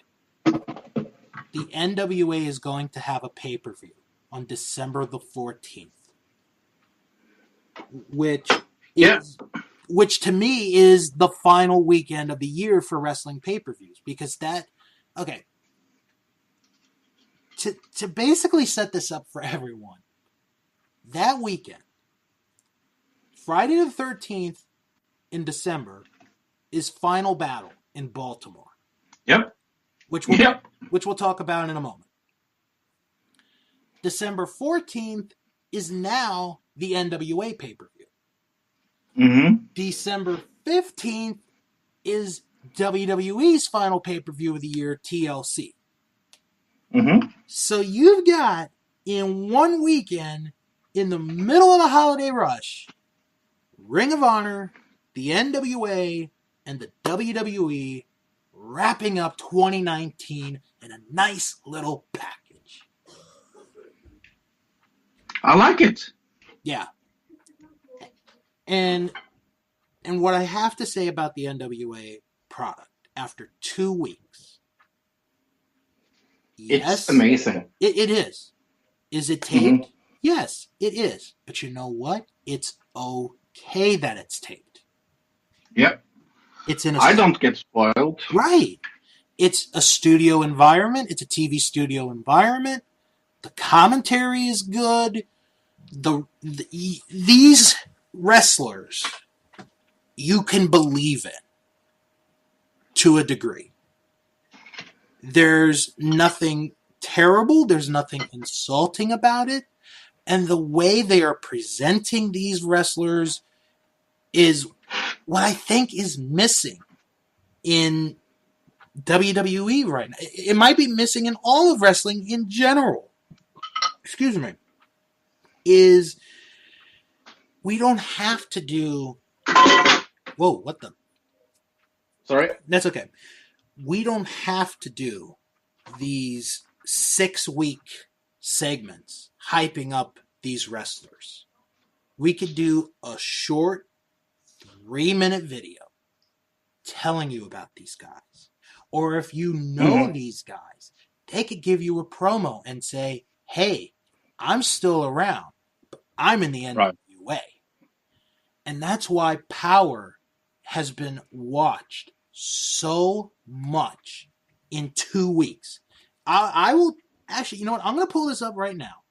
The NWA is going to have a pay-per-view on December the 14th. Which to me is the final weekend of the year for wrestling pay-per-views. Because to basically set this up for everyone, that weekend, Friday the 13th in December, is Final Battle in Baltimore. Yep. Which we'll talk about in a moment. December 14th is now the NWA pay-per-view. Mm-hmm. December 15th is WWE's final pay-per-view of the year, TLC. Mm-hmm. So you've got, in one weekend, in the middle of the holiday rush, Ring of Honor, the NWA, and the WWE wrapping up 2019 in a nice little package. I like it. Yeah. And what I have to say about the NWA product after 2 weeks. It's amazing. It is. Is it taped? Yes, it is. But you know what? It's okay that it's taped. Yep. It's I don't get spoiled. Right. It's a studio environment. It's a TV studio environment. The commentary is good. These wrestlers, you can believe in to a degree. There's nothing terrible. There's nothing insulting about it. And the way they are presenting these wrestlers is what I think is missing in WWE right now. It might be missing in all of wrestling in general. Excuse me. Is we don't have to do... Whoa, what the... Sorry? That's okay. We don't have to do these 6-week segments hyping up these wrestlers. We could do a short 3-minute video telling you about these guys. Or if you know these guys, they could give you a promo and say, hey, I'm still around, but I'm in the NWA. And that's why Power has been watched so much in 2 weeks. I will actually, you know what? I'm going to pull this up right now.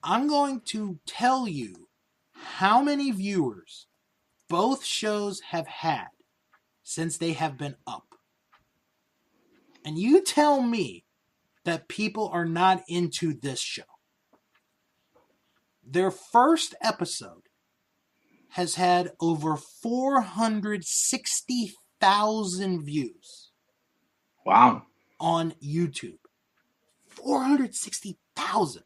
I'm going to tell you how many viewers both shows have had since they have been up. And you tell me that people are not into this show. Their first episode has had over 460,000 views. Wow. On YouTube. 460,000.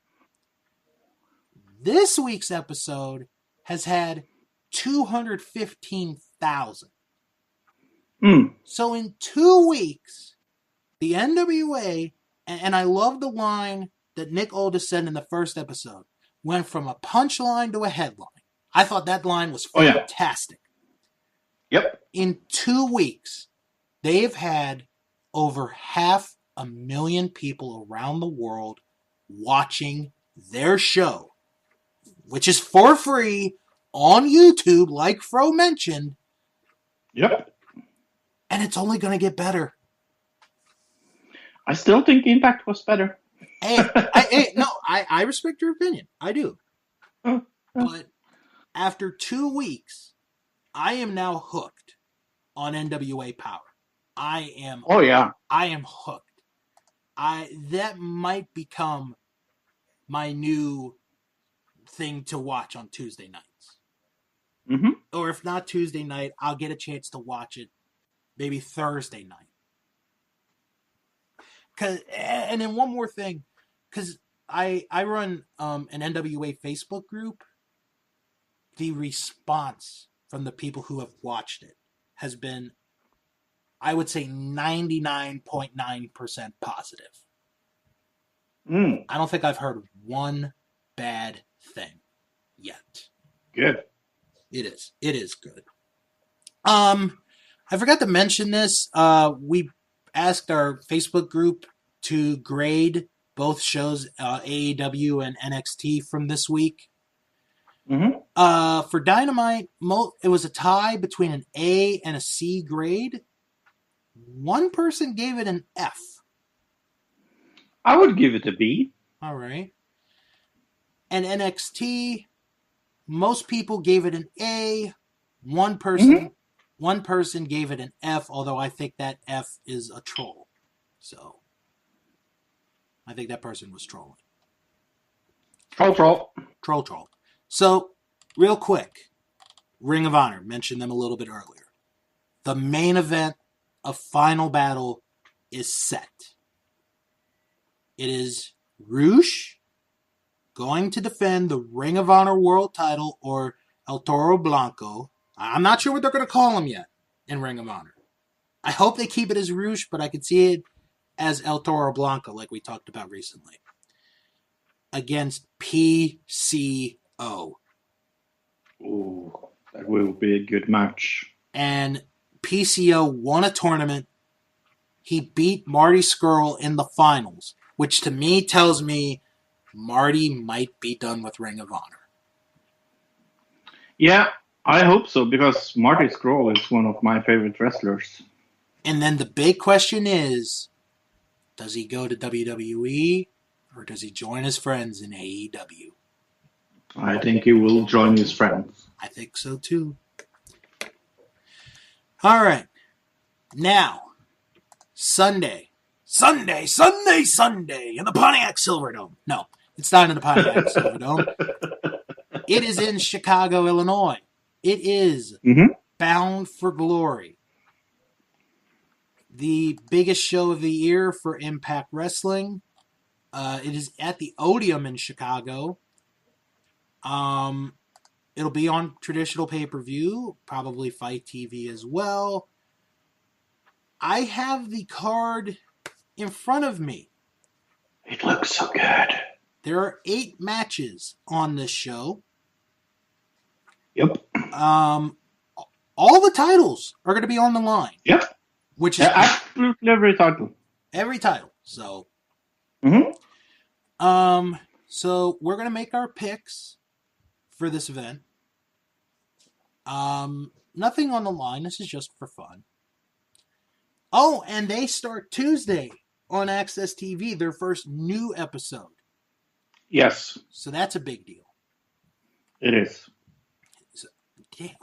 This week's episode has had 215,000. So in 2 weeks, the NWA, and I love the line that Nick Aldis said in the first episode, went from a punchline to a headline. I thought that line was fantastic. Yep. In 2 weeks, they've had over 500,000 people around the world watching their show, which is for free on YouTube, like Fro mentioned. Yep. And it's only going to get better. I still think Impact was better. I respect your opinion. I do. But after 2 weeks, I am now hooked on NWA Power. I am hooked. That might become my new thing to watch on Tuesday nights. Or if not Tuesday night, I'll get a chance to watch it maybe Thursday night. And then one more thing, because I run an NWA Facebook group. The response from the people who have watched it has been, I would say, 99.9% positive. I don't think I've heard one bad thing yet. Good. It is. It is good. I forgot to mention this. We asked our Facebook group to grade both shows, AEW and NXT, from this week. For Dynamite, it was a tie between an A and a C grade. One person gave it an F. I would give it a B. All right. And NXT, most people gave it an A. One person gave it an F, although I think that F is a troll. So, I think that person was trolling. Troll. So, real quick, Ring of Honor, mentioned them a little bit earlier. The main event of Final Battle is set. It is Rush going to defend the Ring of Honor World Title, or El Toro Blanco. I'm not sure what they're going to call him yet in Ring of Honor. I hope they keep it as Rush, but I could see it as El Toro Blanco, like we talked about recently, against PCO. Ooh, that will be a good match. And PCO won a tournament. He beat Marty Scurll in the finals, which to me tells me Marty might be done with Ring of Honor. Yeah, I hope so, because Marty Scurll is one of my favorite wrestlers. And then the big question is, does he go to WWE or does he join his friends in AEW? I think he will join his friends. I think so too. All right. Now, Sunday in the Pontiac Silverdome. No, it's not in the Pontiac Silverdome. It is in Chicago, Illinois. It is Bound for Glory. The biggest show of the year for Impact Wrestling. It is at the Odeum in Chicago. It'll be on traditional pay-per-view, probably Fight TV as well. I have the card in front of me. It looks so good. There are 8 matches on this show. Yep. All the titles are going to be on the line. Yep. Which is absolutely every title. Every title. So. So we're going to make our picks for this event. Nothing on the line. This is just for fun. Oh, and they start Tuesday on Access TV, their first new episode. Yes. So that's a big deal. It is.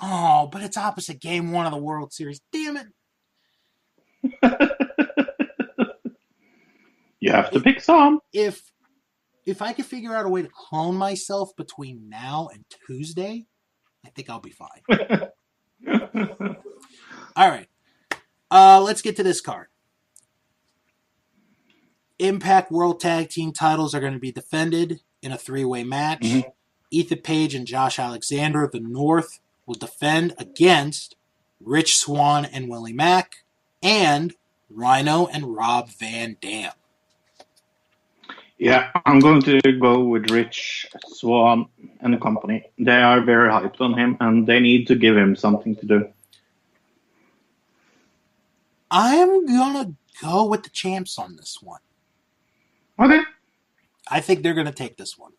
Oh, but it's opposite Game 1 of the World Series. Damn it. You have to pick some. If I could figure out a way to clone myself between now and Tuesday, I think I'll be fine. All right. Let's get to this card. Impact World Tag Team titles are going to be defended in a 3-way match. Ethan Page and Josh Alexander of the North will defend against Rich Swann and Willie Mack and Rhino and Rob Van Dam. Yeah, I'm going to go with Rich Swann and the company. They are very hyped on him, and they need to give him something to do. I'm going to go with the champs on this one. Okay. I think they're going to take this one.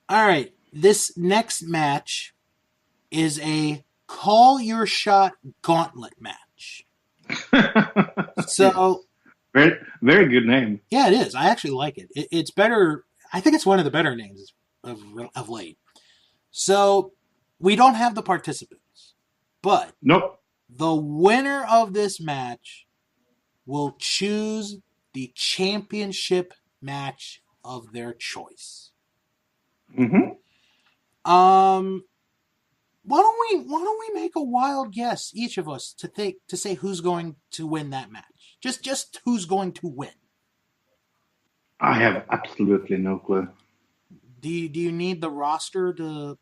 All right. This next match is a Call Your Shot gauntlet match. So... Very, very good name. Yeah, it is. I actually like it. It's better. I think it's one of the better names of late. So, we don't have the participants. But nope. The winner of this match will choose the championship match of their choice. Why don't we make a wild guess, each of us, to say who's going to win that match? Just who's going to win. I have absolutely no clue. Do you need the roster to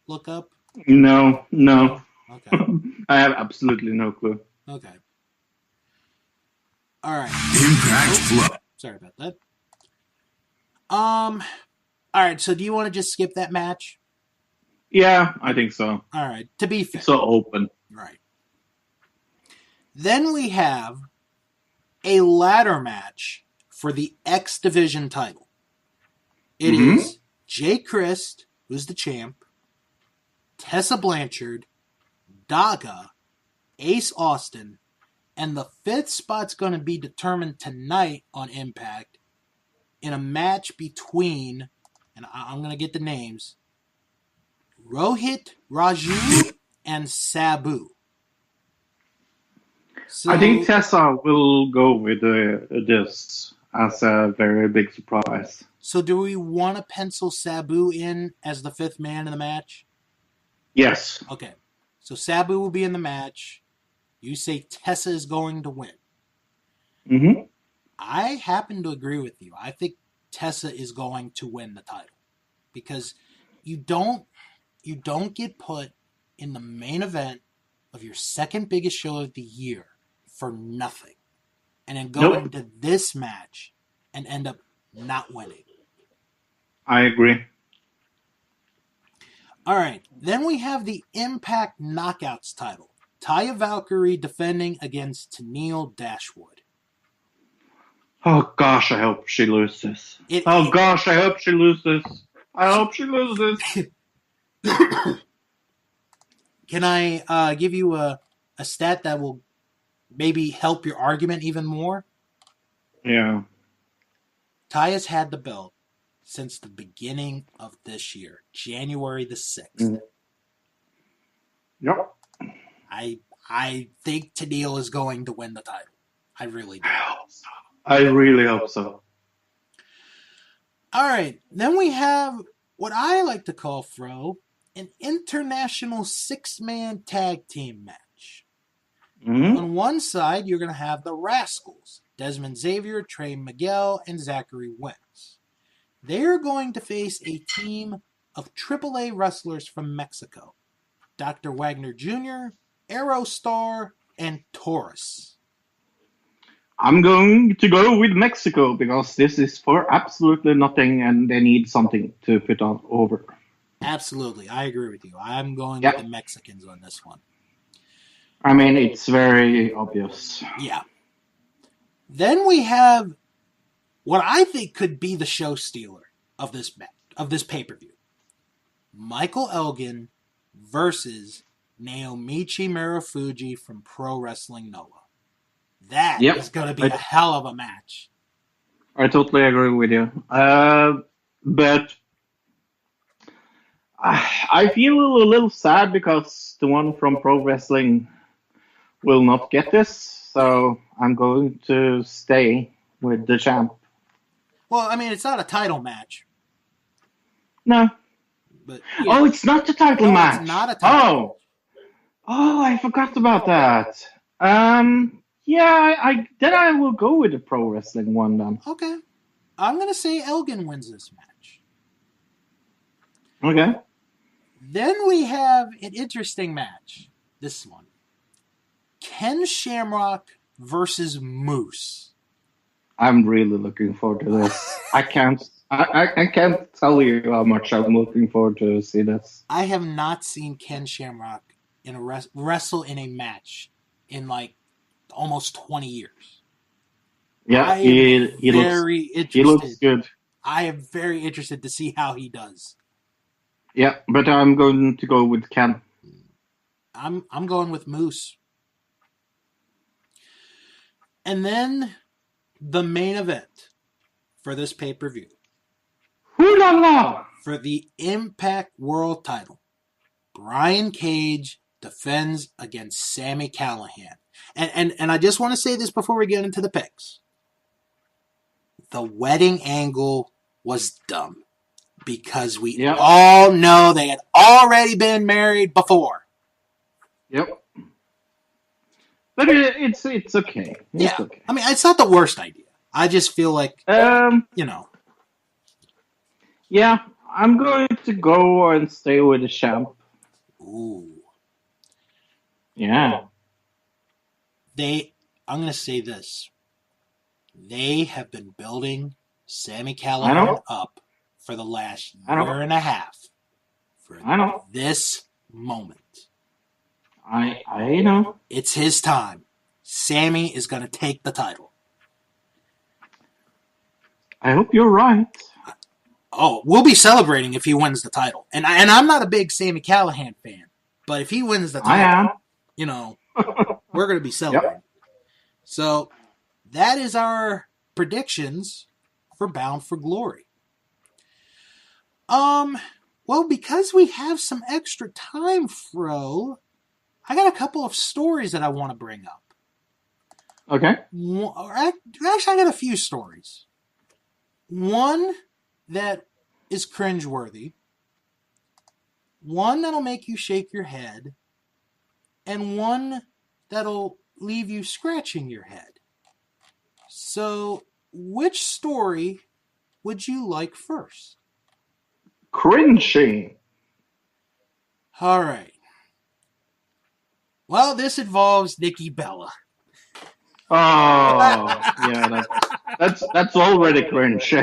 look up? No. Okay. I have absolutely no clue. Okay. All right. Impact Flow. Sorry about that. All right. So, do you want to just skip that match? Yeah, I think so. All right. To be fair. So open. Right. Then we have a ladder match for the X Division title. It is Jay Christ, who's the champ, Tessa Blanchard, Daga, Ace Austin, and the 5th spot's going to be determined tonight on Impact in a match between, and I'm going to get the names, Rohit Raju and Sabu. So, I think Tessa will go with this as a very big surprise. So do we want to pencil Sabu in as the 5th man in the match? Yes. Okay. So Sabu will be in the match. You say Tessa is going to win. I happen to agree with you. I think Tessa is going to win the title. Because you don't get put in the main event of your second biggest show of the year for nothing. And then go into this match and end up not winning. I agree. All right. Then we have the Impact Knockouts Taya Valkyrie defending against Tennille Dashwood. Oh gosh, I hope she loses. Gosh, I hope she loses. I hope she loses. Can I give you a stat that will maybe help your argument even more? Yeah. Taya's had the belt since the beginning of this year, January the 6th. Yep. I think Tennille is going to win the title. I really do. I really hope so. All right. Then we have what I like to call, Fro, an international 6-man tag team match. Mm-hmm. On one side, you're going to have the Rascals, Desmond Xavier, Trey Miguel, and Zachary Wentz. They're going to face a team of AAA wrestlers from Mexico. Dr. Wagner Jr., Aerostar, and Taurus. I'm going to go with Mexico because this is for absolutely nothing and they need something to put on over. Absolutely. I agree with you. I'm going with the Mexicans on this one. I mean, it's very obvious. Yeah. Then we have what I think could be the show stealer of this pay-per-view. Michael Elgin versus Naomichi Marufuji from Pro Wrestling Noah. That is going to be a hell of a match. I totally agree with you. But I feel a little sad because the one from Pro Wrestling will not get this. So I'm going to stay with the champ. Well, I mean, it's not a title match. No. But, Oh, it's not a title match. It's not a title match. Oh, I forgot about that. Yeah, then I will go with the Pro Wrestling one then. Okay. I'm going to say Elgin wins this match. Okay. Then we have an interesting match. This one. Ken Shamrock versus Moose. I'm really looking forward to this. I can't tell you how much I'm looking forward to see this. I have not seen Ken Shamrock in a wrestle in a match in like almost 20 years. Yeah, he looks good. I am very interested to see how he does. Yeah, but I'm going to go with Ken. I'm going with Moose. And then the main event for this pay-per-view. Ooh la la! For the Impact World title, Brian Cage defends against Sami Callihan. And I just want to say this before we get into the picks. The wedding angle was dumb. Because we all know they had already been married before. Yep. But it's okay. It's okay. I mean, it's not the worst idea. I just feel like, Yeah, I'm going to go and stay with the champ. Ooh. Yeah. I'm going to say this. They have been building Sami Callihan up for the last year and a half for this moment. I know. It's his time. Sami is going to take the title. I hope you're right. Oh, we'll be celebrating if he wins the title. And I'm not a big Sami Callihan fan, but if he wins the title, we're going to be celebrating. Yep. So that is our predictions for Bound for Glory. Well, because we have some extra time, Fro, I got a couple of stories that I want to bring up. Okay. Actually, I got a few stories. One that is cringeworthy. One that'll make you shake your head. And one that'll leave you scratching your head. So, which story would you like first? Cringing. All right. Well, this involves Nikki Bella. Oh, yeah, that's already cringe.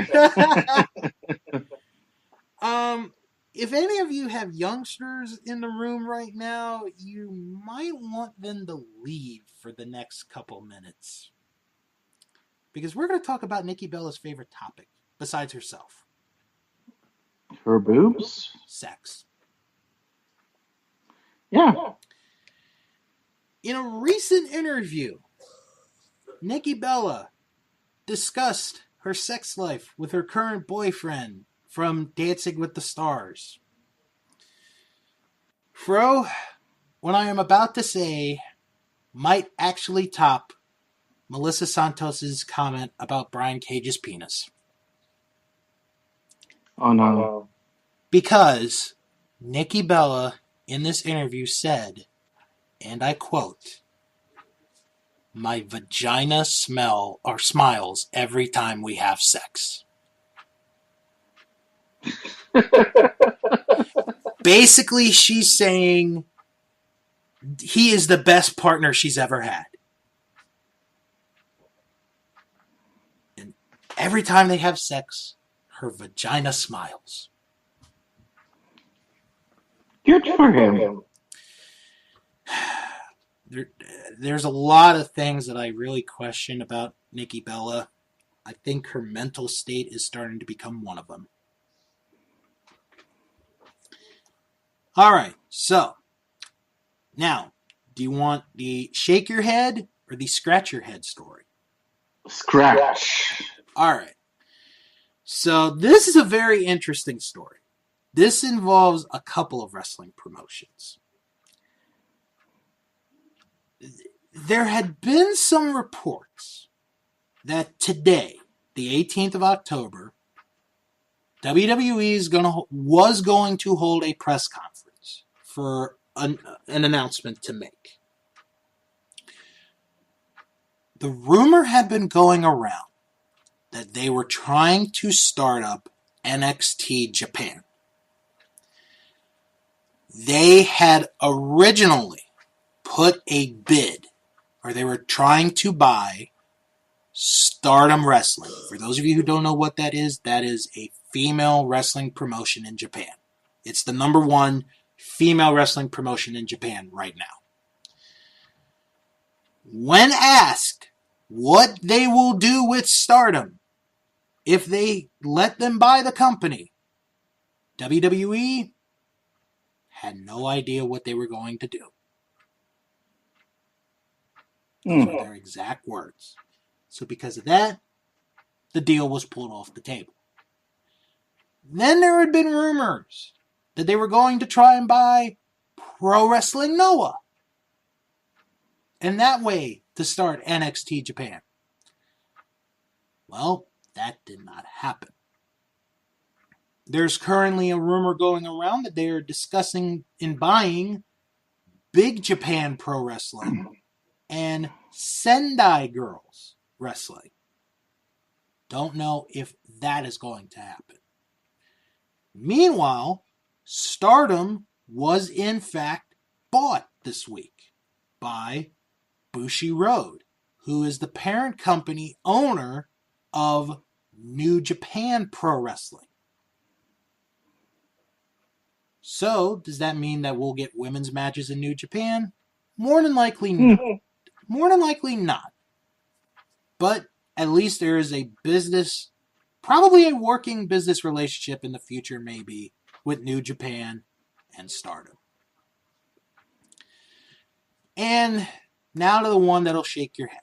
If if any of you have youngsters in the room right now, you might want them to leave for the next couple minutes. Because we're going to talk about Nikki Bella's favorite topic, besides herself. Her boobs? Sex. Yeah. In a recent interview, Nikki Bella discussed her sex life with her current boyfriend from Dancing with the Stars. Fro, what I am about to say might actually top Melissa Santos's comment about Brian Cage's penis. Oh no. Because Nikki Bella in this interview said, and I quote, "My vagina smiles every time we have sex." Basically, she's saying he is the best partner she's ever had. And every time they have sex, her vagina smiles. Good for him. There's a lot of things that I really question about Nikki Bella. I think her mental state is starting to become one of them. All right, so now, do you want the shake your head or the scratch your head story? Scratch. All right. So this is a very interesting story. This involves a couple of wrestling promotions. There had been some reports that today, the 18th of October, WWE was going to hold a press conference for an announcement to make. The rumor had been going around that they were trying to start up NXT Japan. They had originally put a bid, or they were trying to buy Stardom Wrestling. For those of you who don't know what that is a female wrestling promotion in Japan. It's the number one female wrestling promotion in Japan right now. When asked what they will do with Stardom if they let them buy the company, WWE had no idea what they were going to do. Those are their exact words. So because of that, the deal was pulled off the table. Then there had been rumors that they were going to try and buy Pro Wrestling Noah. And that way to start NXT Japan. Well, that did not happen. There's currently a rumor going around that they are discussing in buying Big Japan Pro Wrestling and Sendai Girls Wrestling. Don't know if that is going to happen. Meanwhile, Stardom was in fact bought this week by Bushiroad, who is the parent company owner of New Japan Pro Wrestling. So, does that mean that we'll get women's matches in New Japan? More than likely not. More than likely not. But at least there is a business, probably a working business relationship in the future maybe, with New Japan and Stardom. And now to the one that'll shake your head.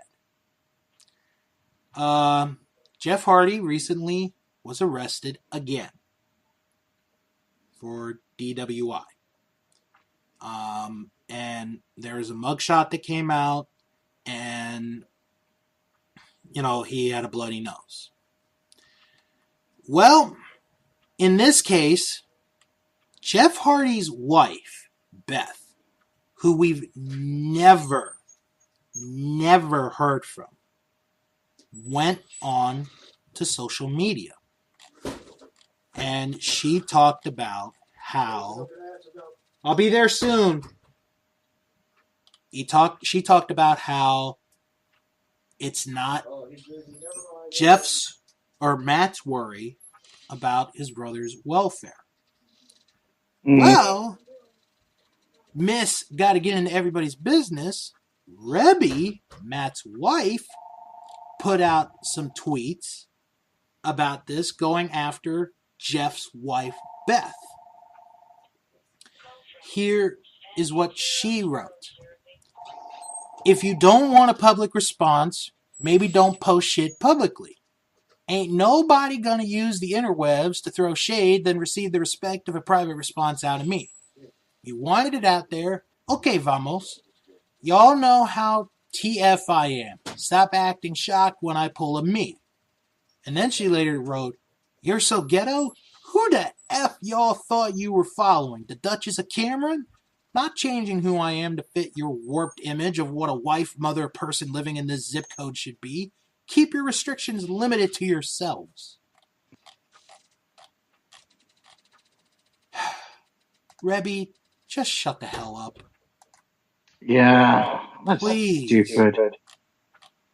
Jeff Hardy recently was arrested again for DWI. And there was a mugshot that came out, and, he had a bloody nose. Well, in this case, Jeff Hardy's wife, Beth, who we've never heard from, went on to social media. And she talked about how... I'll be there soon. She talked about how it's not Matt's worry about his brother's welfare. Well, Miss got to get into everybody's business. Rebby, Matt's wife, put out some tweets about this, going after Jeff's wife, Beth. Here is what she wrote. If you don't want a public response, maybe don't post shit publicly. Ain't nobody gonna use the interwebs to throw shade then receive the respect of a private response out of me. You wanted it out there. Okay, vamos. Y'all know how TF I am. Stop acting shocked when I pull a me. And then she later wrote, you're so ghetto? Who the F y'all thought you were following? The Duchess of Cameron? Not changing who I am to fit your warped image of what a wife, mother, person living in this zip code should be. Keep your restrictions limited to yourselves. Rebby, just shut the hell up. Yeah, that's Please. stupid.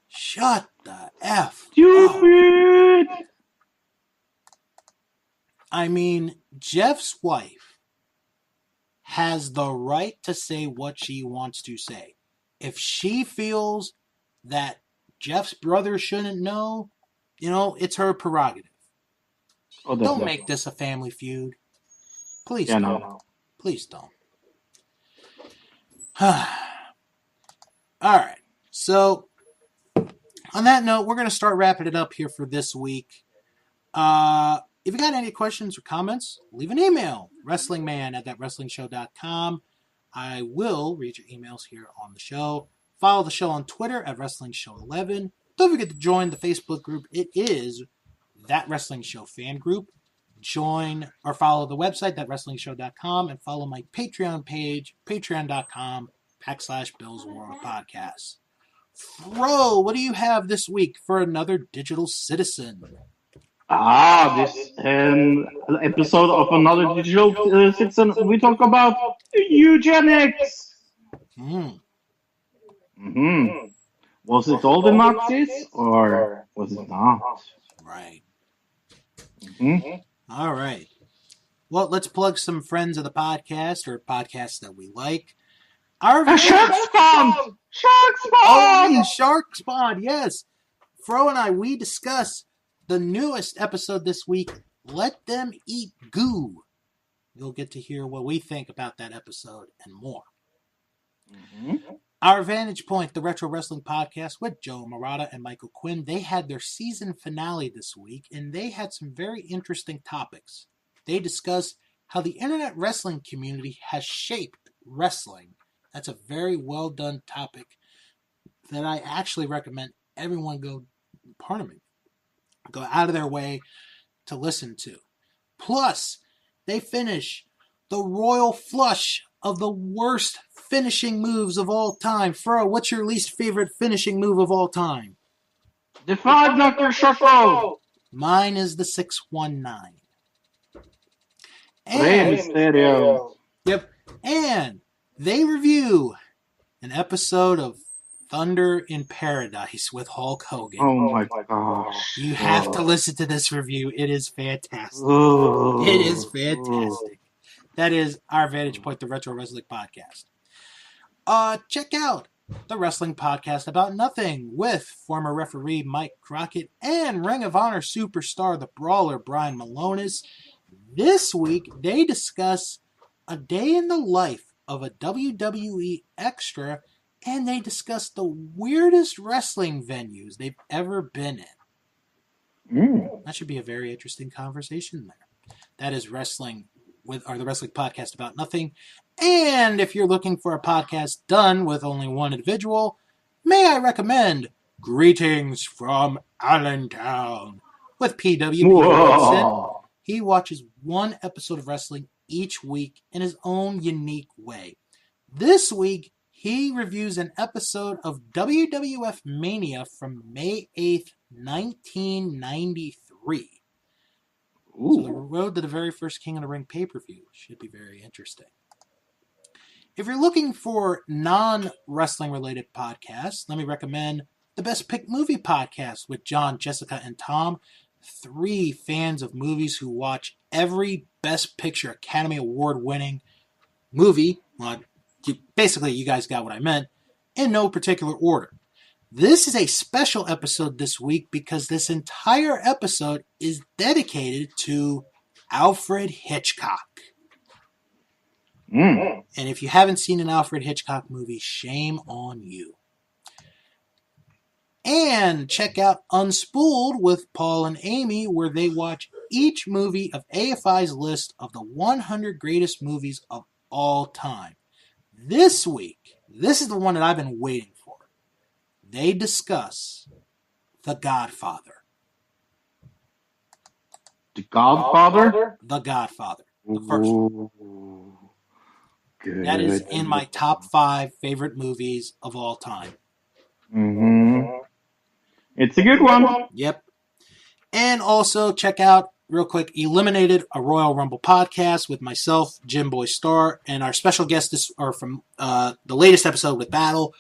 Shut the F Stupid! up. I mean, Jeff's wife has the right to say what she wants to say. If she feels that Jeff's brother shouldn't know, it's her prerogative. Oh, don't make this a family feud. Please don't. No. Please don't. All right. So, on that note, we're going to start wrapping it up here for this week. If you got any questions or comments, leave an email. WrestlingMan@thatwrestlingshow.com. I will read your emails here on the show. Follow the show on Twitter @WrestlingShow11. Don't forget to join the Facebook group. It is That Wrestling Show fan group. Join or follow the website, thatwrestlingshow.com, and follow my Patreon page, patreon.com/Bill's World Podcast. Fro, what do you have this week for another Digital Citizen? This episode of another Digital Citizen, we talk about eugenics. Was it all the Nazis, or was it not? Right. All right. Well, let's plug some friends of the podcast, or podcasts that we like. Shark Spawn! Shark Spawn! Oh, yeah, Shark Spawn, yes. Fro and I, we discuss the newest episode this week, Let Them Eat Goo. You'll get to hear what we think about that episode and more. Our Vantage Point, the Retro Wrestling Podcast with Joe Murata and Michael Quinn, they had their season finale this week, and they had some very interesting topics. They discussed how the internet wrestling community has shaped wrestling. That's a very well done topic that I actually recommend everyone go out of their way to listen to. Plus, they finish the royal flush of the worst finishing moves of all time. Fro, what's your least favorite finishing move of all time? The 5-Knuckle Shuffle! Mine is the 619. And Stereo. Yep. And they review an episode of Thunder in Paradise with Hulk Hogan. Oh my gosh. You have to listen to this review. It is fantastic. It is fantastic. That is our Vantage Point, the Retro Wrestling Podcast. Check out the Wrestling Podcast About Nothing with former referee Mike Crockett and Ring of Honor superstar, the Brawler, Brian Malonis. This week, they discuss a day in the life of a WWE extra, and they discuss the weirdest wrestling venues they've ever been in. That should be a very interesting conversation there. That is the Wrestling Podcast About Nothing. And if you're looking for a podcast done with only one individual, may I recommend Greetings from Allentown with PWP Wilson. He watches one episode of wrestling each week in his own unique way. This week, he reviews an episode of WWF Mania from May 8th, 1993. So the road to the very first King of the Ring pay-per-view should be very interesting. If you're looking for non-wrestling related podcasts, let me recommend the Best Pick Movie Podcast with John, Jessica, and Tom. three fans of movies who watch every Best Picture Academy Award winning movie. Well, basically, you guys got what I meant, in no particular order. This is a special episode this week because this entire episode is dedicated to Alfred Hitchcock. And if you haven't seen an Alfred Hitchcock movie, shame on you. And check out Unspooled with Paul and Amy, where they watch each movie of AFI's list of the 100 greatest movies of all time. This week, this is the one that I've been waiting for. They discuss The Godfather. The Godfather? The Godfather. The first one. Good. That is in my top 5 favorite movies of all time. It's a good one. Yep. And also check out, real quick, Eliminated, a Royal Rumble podcast with myself, Jim Boy Star, and our special guests are from the latest episode with Battle.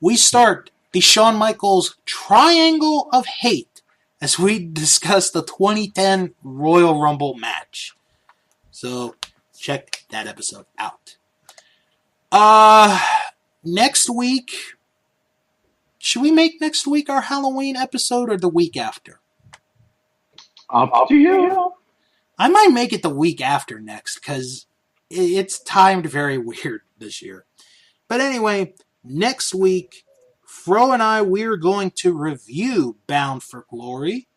We start the Shawn Michaels Triangle of Hate as we discuss the 2010 Royal Rumble match. So check that episode out. Next week, should we make next week our Halloween episode or the week after? Up to you. I might make it the week after next because it's timed very weird this year. But anyway, next week, Fro and I, we're going to review Bound for Glory.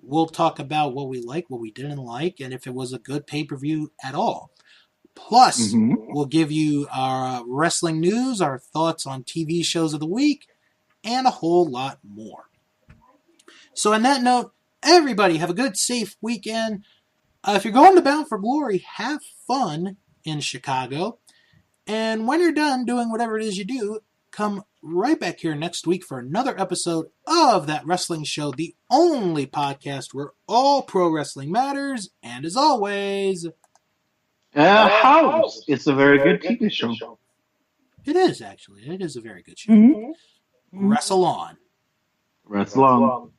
We'll talk about what we like, what we didn't like, and if it was a good pay-per-view at all. Plus, we'll give you our wrestling news, our thoughts on TV shows of the week, and a whole lot more. So on that note, everybody have a good, safe weekend. If you're going to Bound for Glory, have fun in Chicago. And when you're done doing whatever it is you do, come right back here next week for another episode of That Wrestling Show, the only podcast where all pro wrestling matters. And as always, House. It's a very good TV show. It is, actually. It is a very good show. Wrestle on. Wrestle on.